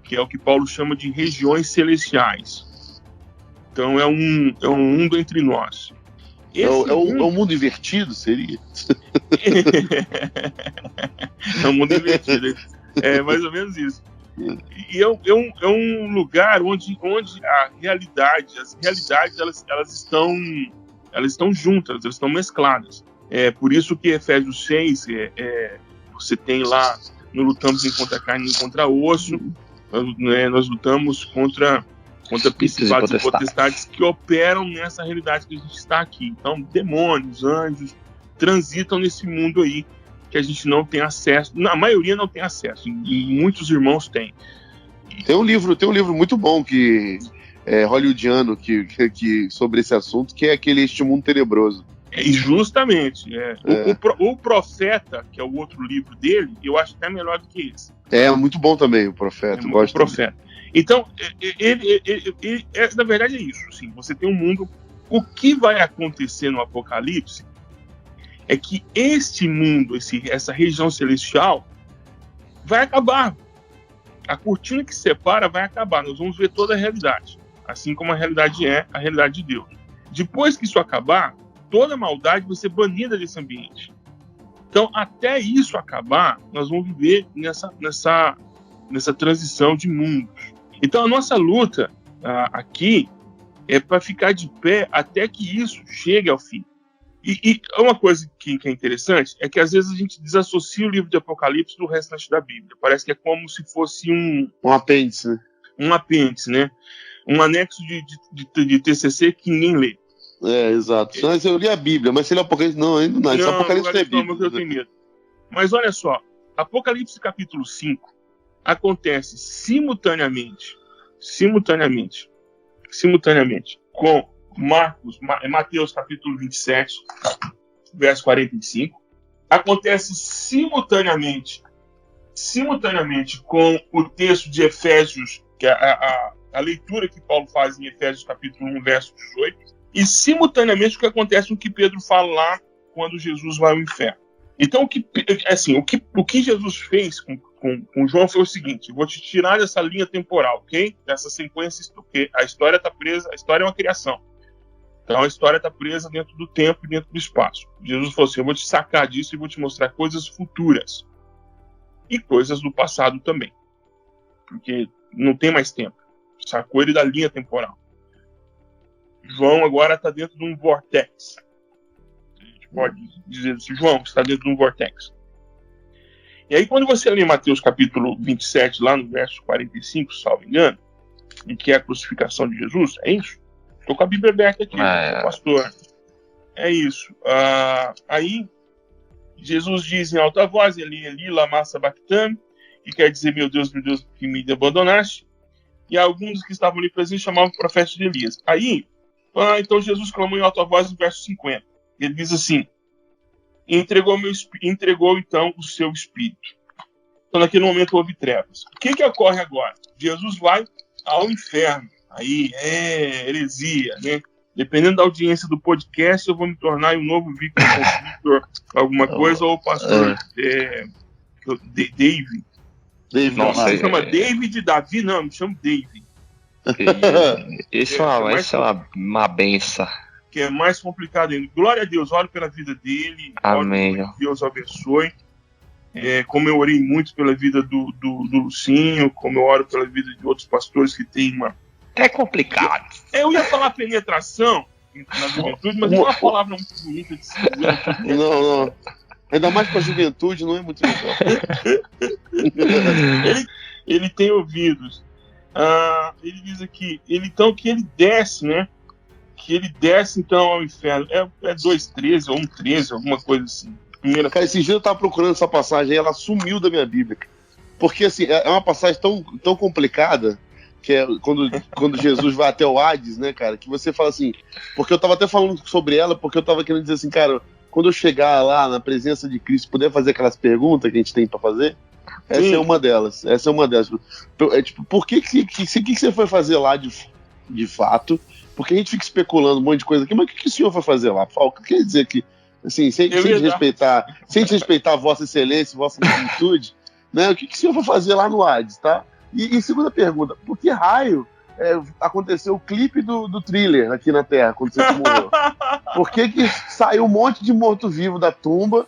Que é o que Paulo chama de regiões celestiais. Então é um mundo entre nós. É um mundo invertido, seria? É um mundo invertido. É mais ou menos isso. E é um lugar onde as realidades elas estão juntas, elas estão mescladas. É por isso que Efésios 6, você tem lá, não lutamos nem contra carne nem contra osso, nós lutamos contra principados e potestades que operam nessa realidade que a gente está aqui. Então, demônios, anjos, transitam nesse mundo aí que a gente não tem acesso. A maioria não tem acesso, e muitos irmãos têm. Tem um livro muito bom que é hollywoodiano que sobre esse assunto, que é aquele Este Mundo Tenebroso. E justamente, o Profeta, que é o outro livro dele, eu acho até melhor do que esse. É muito bom também, o Profeta. O Profeta. Então, na verdade é isso. Assim, você tem um mundo. O que vai acontecer no Apocalipse é que este mundo, essa região celestial, vai acabar. A cortina que separa vai acabar. Nós vamos ver toda a realidade. Assim como a realidade é a realidade de Deus. Depois que isso acabar, toda a maldade vai ser banida desse ambiente. Então, até isso acabar, nós vamos viver nessa transição de mundos. Então, a nossa luta aqui é para ficar de pé até que isso chegue ao fim. E uma coisa que é interessante é que às vezes a gente desassocia o livro de Apocalipse do restante da Bíblia. Parece que é como se fosse um apêndice, né? Um apêndice, né? Um anexo de TCC que ninguém lê. Exato. Mas eu li a Bíblia, mas se ele é Apocalipse, não, ainda não. Isso é Apocalipse é Bíblia. Eu tenho medo. Mas olha só, Apocalipse capítulo 5 acontece simultaneamente com Mateus capítulo 27, verso 45. Acontece simultaneamente com o texto de Efésios, que é a leitura que Paulo faz em Efésios capítulo 1, verso 18, e simultaneamente o que acontece com o que Pedro fala lá quando Jesus vai ao inferno. Então, o que Jesus fez com João foi o seguinte: eu vou te tirar dessa linha temporal, ok? Dessa sequência, porque a história está presa, a história é uma criação. Então a história está presa dentro do tempo e dentro do espaço. Jesus falou assim: eu vou te sacar disso e vou te mostrar coisas futuras. E coisas do passado também. Porque não tem mais tempo. Sacou ele da linha temporal. João agora está dentro de um vortex. A gente pode dizer assim: João está dentro de um vortex. E aí quando você lê Mateus capítulo 27, lá no verso 45, salvo engano, em que é a crucificação de Jesus, é isso? Estou com a Bíblia aberta aqui, sou pastor. É isso. Aí Jesus diz em alta voz: Eli, Eli, lama sabachthani, que quer dizer: meu Deus, que me abandonaste. E alguns que estavam ali presentes chamavam o profeta de Elias. Aí, então Jesus clamou em alta voz no verso 50. Ele diz assim: entregou então o seu espírito. Então naquele momento houve trevas. O que ocorre agora? Jesus vai ao inferno. Aí heresia, né? Dependendo da audiência do podcast, eu vou me tornar um novo Victor alguma coisa, ou o pastor David. Não, se chama David Davi, não, me chamo David. Isso é uma benção. Que é mais complicado ainda. Glória a Deus, oro pela vida dele. Amém. Que Deus abençoe. Como eu orei muito pela vida do Lucinho, como eu oro pela vida de outros pastores que têm uma... É complicado. Eu ia falar penetração na juventude, mas não é uma palavra muito bonita de se dizer. Não. Ainda mais para a juventude, não é muito legal. ele tem ouvidos. Ele diz aqui, que ele desce, né? Que ele desce então ao inferno. É 2:13 ou 1:13, alguma coisa assim. Cara, esses dias eu tava procurando essa passagem e ela sumiu da minha Bíblia. Porque assim, é uma passagem tão complicada que é quando Jesus vai até o Hades, né, cara? Que você fala assim, porque eu tava até falando sobre ela, porque eu tava querendo dizer assim, cara, quando eu chegar lá na presença de Cristo, puder fazer aquelas perguntas que a gente tem pra fazer, essa é uma delas. Essa é uma delas. É tipo, por que você foi fazer lá de fato? Porque a gente fica especulando um monte de coisa aqui, mas o que o senhor foi fazer lá? O que quer dizer que, assim, sem respeitar a vossa excelência, vossa magnitude, né? O que o senhor foi fazer lá no Hades, tá? E segunda pergunta, por que raio aconteceu o clipe do Thriller aqui na Terra, quando você morreu? Por que saiu um monte de morto-vivo da tumba?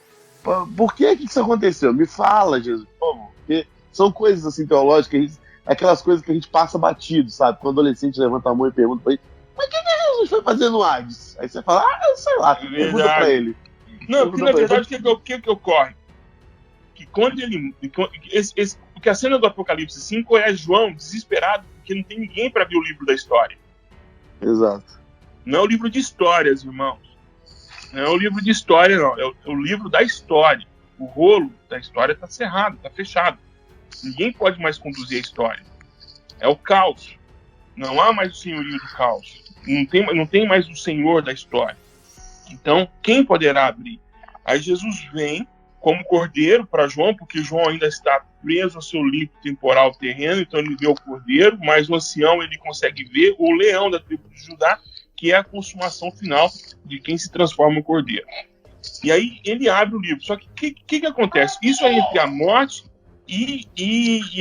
Por que isso aconteceu? Me fala, Jesus, por favor. Porque são coisas assim teológicas, aquelas coisas que a gente passa batido, sabe? Quando o adolescente levanta a mão e pergunta pra ele, mas o que Jesus foi fazer no Hades? Aí você fala, sei lá, pergunta pra ele. Não, porque na verdade o que ocorre? Que quando porque a cena do Apocalipse 5 é João desesperado porque não tem ninguém para abrir o livro da história. Exato. Não é o livro de histórias, irmãos. Não é o livro de história, não. É o livro da história. O rolo da história está cerrado, está fechado. Ninguém pode mais conduzir a história. É o caos. Não há mais o senhorio do caos. Não tem mais o senhor da história. Então, quem poderá abrir? Aí Jesus vem como cordeiro para João, porque João ainda está preso ao seu limpo temporal terreno, então ele vê o cordeiro, mas o ancião ele consegue ver o leão da tribo de Judá, que é a consumação final de quem se transforma em cordeiro. E aí ele abre o livro. Só que o que acontece? Isso é entre a morte e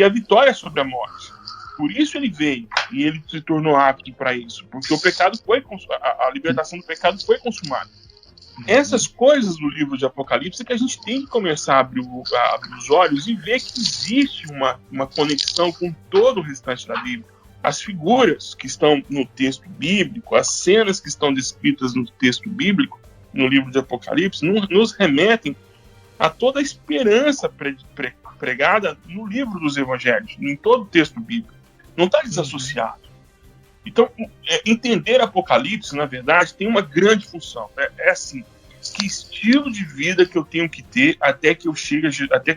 a vitória sobre a morte. Por isso ele veio e ele se tornou apto para isso, porque o pecado a libertação do pecado foi consumada. Essas coisas do livro de Apocalipse é que a gente tem que começar a abrir os olhos e ver que existe uma conexão com todo o restante da Bíblia. As figuras que estão no texto bíblico, as cenas que estão descritas no texto bíblico, no livro de Apocalipse, nos remetem a toda a esperança pregada no livro dos Evangelhos, em todo o texto bíblico. Não está desassociado. Então, entender Apocalipse, na verdade, tem uma grande função. É assim, que estilo de vida que eu tenho que ter até que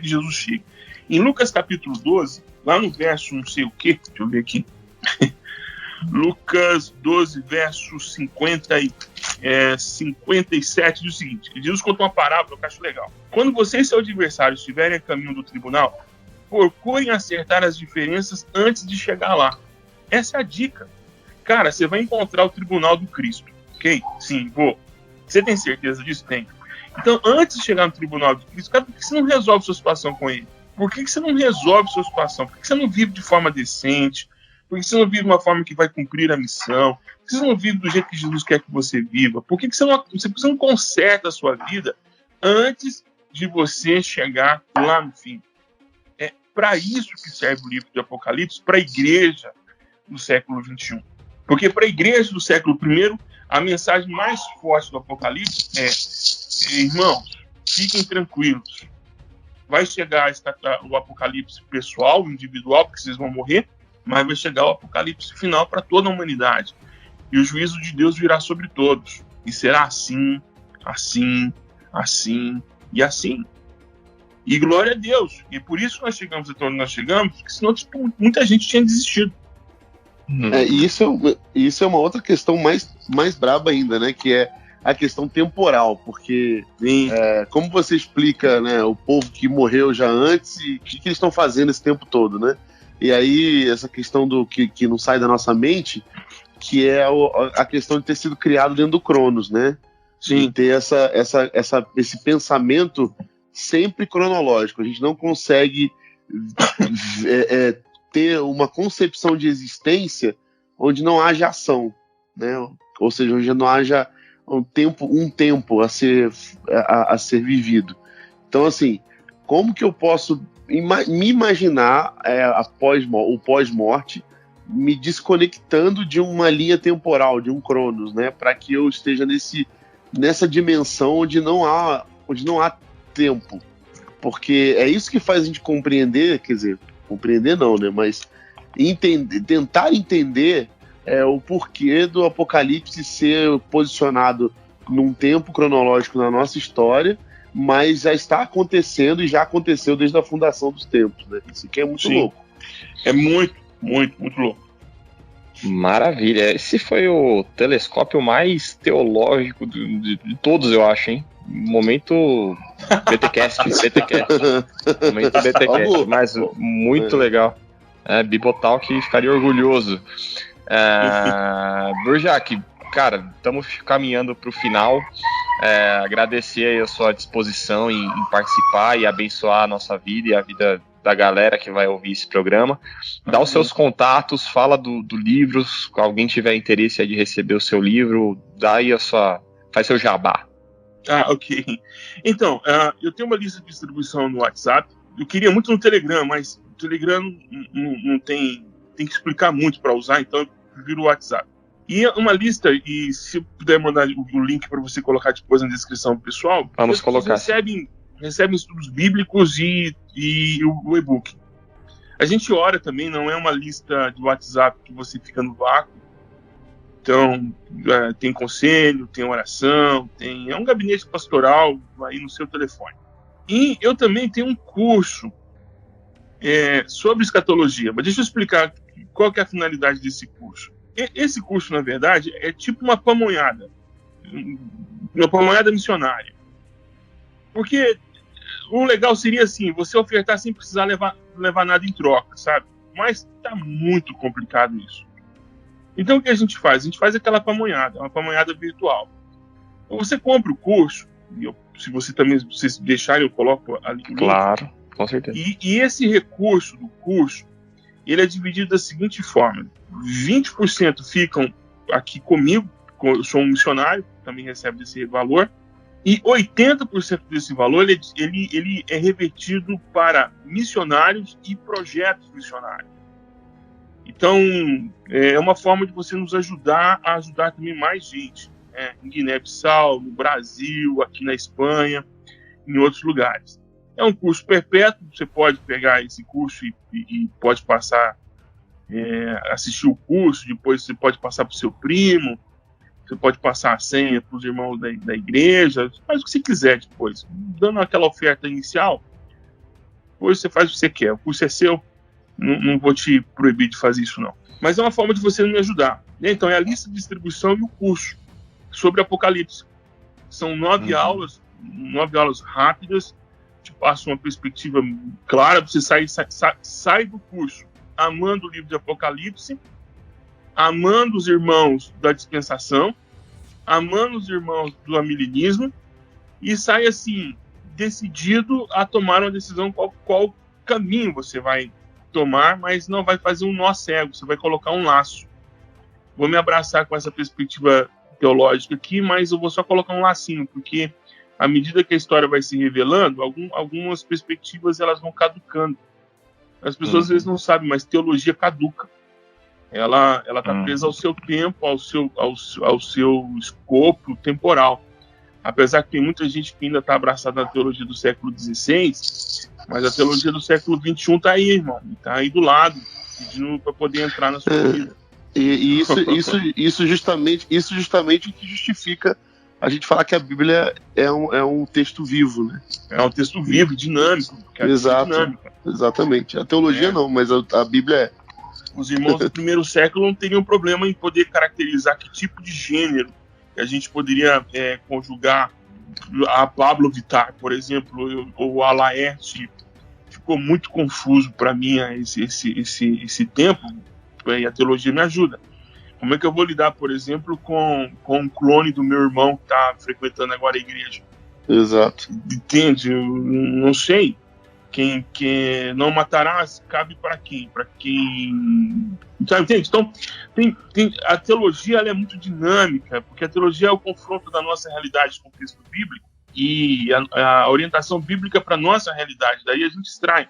Jesus chegue. Em Lucas capítulo 12, lá no verso não sei o quê, deixa eu ver aqui, Lucas 12, verso 57, diz o seguinte, que Jesus conta uma parábola que eu acho legal. Quando você e seu adversário estiverem a caminho do tribunal, procurem acertar as diferenças antes de chegar lá. Essa é a dica. Cara, você vai encontrar o tribunal do Cristo, ok? Sim, vou. Você tem certeza disso? Tem. Então, antes de chegar no tribunal de Cristo, cara, por que você não resolve sua situação com ele? Por que você não resolve sua situação? Por que você não vive de forma decente? Por que você não vive de uma forma que vai cumprir a missão? Por que você não vive do jeito que Jesus quer que você viva? Por que você não conserta a sua vida antes de você chegar lá no fim? É para isso que serve o livro de Apocalipse, para a igreja do século XXI. Porque para a igreja do século I, a mensagem mais forte do Apocalipse é: irmãos, fiquem tranquilos. Vai chegar o Apocalipse pessoal, individual, porque vocês vão morrer, mas vai chegar o Apocalipse final para toda a humanidade. E o juízo de Deus virá sobre todos. E será assim, assim, assim e assim. E glória a Deus. E por isso nós chegamos até onde nós chegamos, porque senão muita gente tinha desistido. E isso é uma outra questão mais braba ainda, né? Que é a questão temporal, porque como você explica, né, o povo que morreu já antes e o que eles estão fazendo esse tempo todo, né? E aí essa questão do que não sai da nossa mente, que é a questão de ter sido criado dentro do Cronos, né? Sim. De ter esse pensamento sempre cronológico. A gente não consegue ter uma concepção de existência onde não haja ação, né? Ou seja, onde não haja um tempo a ser vivido. Então, assim, como que eu posso me imaginar o pós-morte me desconectando de uma linha temporal, de um Cronos, né? Para que eu esteja nessa dimensão onde não há tempo. Porque é isso que faz a gente compreender, quer dizer, compreender não, né? Mas tentar entender o porquê do Apocalipse ser posicionado num tempo cronológico na nossa história, mas já está acontecendo e já aconteceu desde a fundação dos tempos, né? Isso aqui é muito louco. É muito, muito, muito louco. Maravilha. Esse foi o telescópio mais teológico de todos, eu acho, hein? Momento BTcast. Momento BTcast, mas muito legal. Bibotalk ficaria orgulhoso. Burjac, cara, estamos caminhando para o final. Agradecer aí a sua disposição em participar e abençoar a nossa vida e a vida da galera que vai ouvir esse programa. Dá os seus contatos, fala do livro, se alguém tiver interesse aí de receber o seu livro, dá aí faz seu jabá. Ok. Então, eu tenho uma lista de distribuição no WhatsApp. Eu queria muito no Telegram, mas o Telegram não tem que explicar muito para usar, então eu prefiro o WhatsApp. E uma lista, e se eu puder mandar o link para você colocar depois na descrição pessoal, vamos colocar. Recebem estudos bíblicos e o e-book. A gente ora também, não é uma lista de WhatsApp que você fica no vácuo. Então, tem conselho, tem oração, é um gabinete pastoral aí no seu telefone. E eu também tenho um curso sobre escatologia, mas deixa eu explicar qual que é a finalidade desse curso. Esse curso, na verdade, é tipo uma pamonhada missionária. Porque o legal seria assim, você ofertar sem precisar levar nada em troca, sabe? Mas tá muito complicado isso. Então o que a gente faz? A gente faz aquela pamonhada, uma pamonhada virtual. Então, você compra o curso, se vocês deixarem, eu coloco ali o link. Claro, com certeza. E esse recurso do curso, ele é dividido da seguinte forma: 20% ficam aqui comigo, eu sou um missionário, também recebe esse valor, e 80% desse valor ele é revertido para missionários e projetos missionários. Então, é uma forma de você nos ajudar a ajudar também mais gente, em Guiné-Bissau, no Brasil, aqui na Espanha, em outros lugares. É um curso perpétuo, você pode pegar esse curso e pode passar, assistir o curso, depois você pode passar para o seu primo, você pode passar a senha para os irmãos da igreja, faz o que você quiser depois. Dando aquela oferta inicial, depois você faz o que você quer. O curso é seu, não vou te proibir de fazer isso não. Mas é uma forma de você me ajudar. Então é a lista de distribuição e o curso sobre Apocalipse. São 9 aulas rápidas, te passo uma perspectiva clara, você sai do curso amando o livro de Apocalipse, amando os irmãos da dispensação, amando os irmãos do amilenismo, e sai assim, decidido a tomar uma decisão qual caminho você vai tomar, mas não vai fazer um nó cego, você vai colocar um laço. Vou me abraçar com essa perspectiva teológica aqui, mas eu vou só colocar um lacinho, porque à medida que a história vai se revelando, algumas perspectivas elas vão caducando. As pessoas às vezes não sabem, mas teologia caduca. Ela está presa ao seu tempo, ao seu escopo temporal. Apesar que tem muita gente que ainda está abraçada na teologia do século XVI, mas a teologia do século XXI está aí, irmão. Está aí do lado, pedindo para poder entrar na sua vida. E isso justamente que justifica a gente falar que a Bíblia é um texto vivo, né? É um texto vivo, dinâmico. Exato, exatamente. A teologia não, mas a Bíblia é. Os irmãos do primeiro século não teriam problema em poder caracterizar que tipo de gênero que a gente poderia conjugar. A Pablo Vittar, por exemplo, ou a Laerte, ficou muito confuso para mim esse tempo, e a teologia me ajuda. Como é que eu vou lidar, por exemplo, com um clone do meu irmão que está frequentando agora a igreja? Exato. Entende? Eu não sei. Quem não matarás, cabe para quem? Para quem... Entende? Então, a teologia ela é muito dinâmica, porque a teologia é o confronto da nossa realidade com o texto bíblico e a orientação bíblica para a nossa realidade. Daí a gente extrai.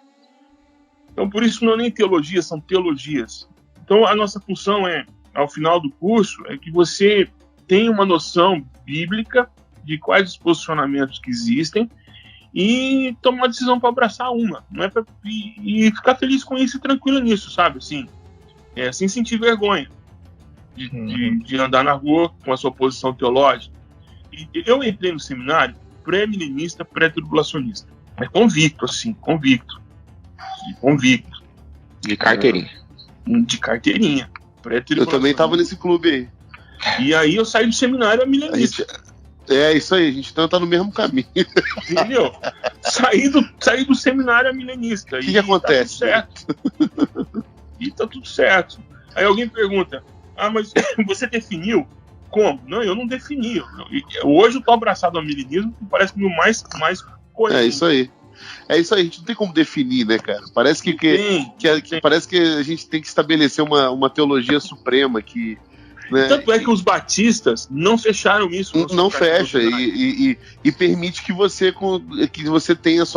Então, por isso não é nem teologia, são teologias. Então, a nossa função ao final do curso, é que você tenha uma noção bíblica de quais os posicionamentos que existem e tomar uma decisão para abraçar uma, não é e ficar feliz com isso e tranquilo nisso, sabe? Assim, sem sentir vergonha de andar na rua com a sua posição teológica. E eu entrei no seminário pré-milenista, pré-tribulacionista. É convicto. De carteirinha. De carteirinha. Eu também tava nesse clube aí. E aí eu saí do seminário milenista. Isso aí, a gente então tá no mesmo caminho. Entendeu? Saí do seminário milenista. O que acontece? Tá tudo certo. E tá tudo certo. Aí alguém pergunta, mas você definiu? Como? Não, eu não defini. Hoje eu tô abraçado ao milenismo, que parece que o mais coerente. É isso aí, a gente não tem como definir, né, cara? Parece que parece que a gente tem que estabelecer uma teologia suprema que... Né? Tanto é que os batistas não fecharam isso. Não fecha e permite que você tenha o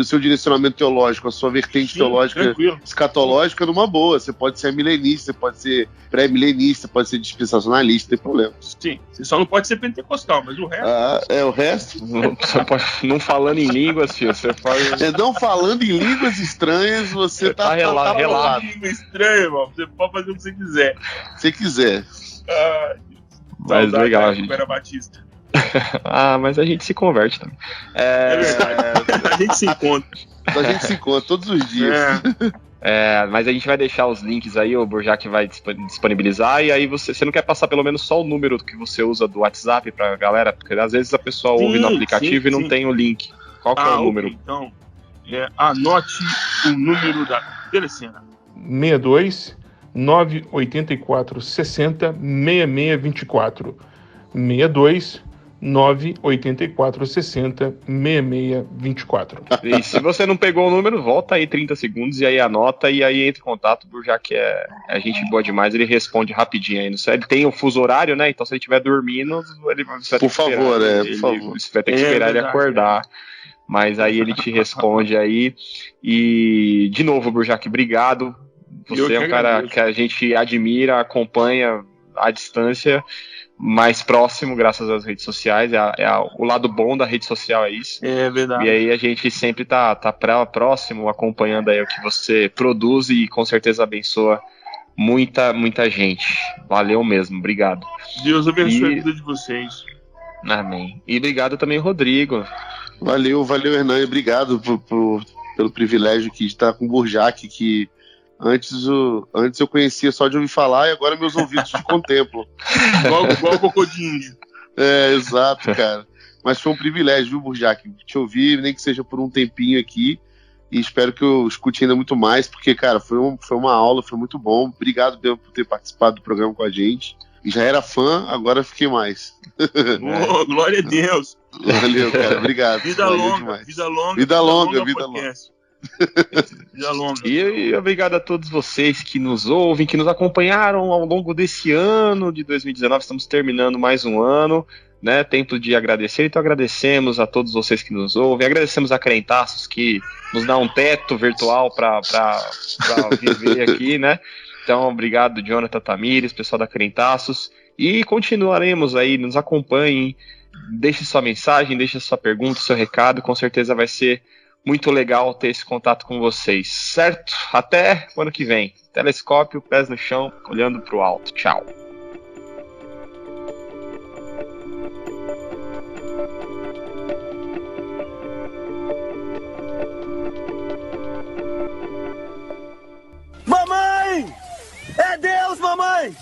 seu direcionamento teológico, a sua vertente teológica tranquilo, escatológica numa boa. Você pode ser milenista, você pode ser pré-milenista, pode ser dispensacionalista, não tem problema. Sim, você só não pode ser pentecostal, mas o resto... o resto? Não falando em línguas, filho, você pode... Não falando em línguas estranhas, você tá relado. Língua estranha, irmão, você pode fazer o que você quiser. Se quiser. Mas legal, gente. Era batista. Mas a gente se converte também. É verdade. A gente se encontra todos os dias. Mas a gente vai deixar os links aí, o Burjac vai disponibilizar, e aí você não quer passar pelo menos só o número que você usa do WhatsApp pra galera, porque às vezes a pessoa ouve no aplicativo e não tem o link. Qual que é o número? Então, anote o número da telecena. 62 984 60 6624. 62 984 60 6624. E se você não pegou o número, volta aí 30 segundos e aí anota e aí entra em contato, já que é gente boa demais, ele responde rapidinho aí. Ele tem o fuso horário, né? Então se ele estiver dormindo, ele vai ter que esperar. Por favor. Você vai ter que esperar ele acordar. Mas aí ele te responde aí. E de novo, Burjac, obrigado. Você é um cara que a gente admira, acompanha à distância, mais próximo, graças às redes sociais. O lado bom da rede social é isso. É verdade. E aí a gente sempre tá próximo, acompanhando aí o que você produz e com certeza abençoa muita gente. Valeu mesmo, obrigado. Deus abençoe a vida de vocês. Amém. E obrigado também, Rodrigo. Valeu, Hernani. Obrigado pelo privilégio de estar com o Burjac, que antes eu conhecia só de ouvir falar e agora meus ouvidos te contemplam. Igual cocô de índio. Exato, cara. Mas foi um privilégio, viu, Burjac? Te ouvir, nem que seja por um tempinho aqui. E espero que eu escute ainda muito mais, porque, cara, foi uma aula, foi muito bom. Obrigado mesmo por ter participado do programa com a gente. Já era fã, agora fiquei mais. Glória a Deus. Valeu, cara. Obrigado. Vida longa. Vida longa. E obrigado a todos vocês que nos ouvem, que nos acompanharam ao longo desse ano de 2019. Estamos terminando mais um ano, né? Tempo de agradecer. Então agradecemos a todos vocês que nos ouvem. Agradecemos a Crentaços, que nos dá um teto virtual para viver aqui, né? Então, obrigado, Jonathan Tamires, pessoal da Crentaços. E continuaremos aí, nos acompanhem. Deixe sua mensagem, deixe sua pergunta, seu recado. Com certeza vai ser muito legal ter esse contato com vocês, certo? Até o ano que vem. Telescópio, pés no chão, olhando para o alto. Tchau. Mamãe! É Deus, mamãe!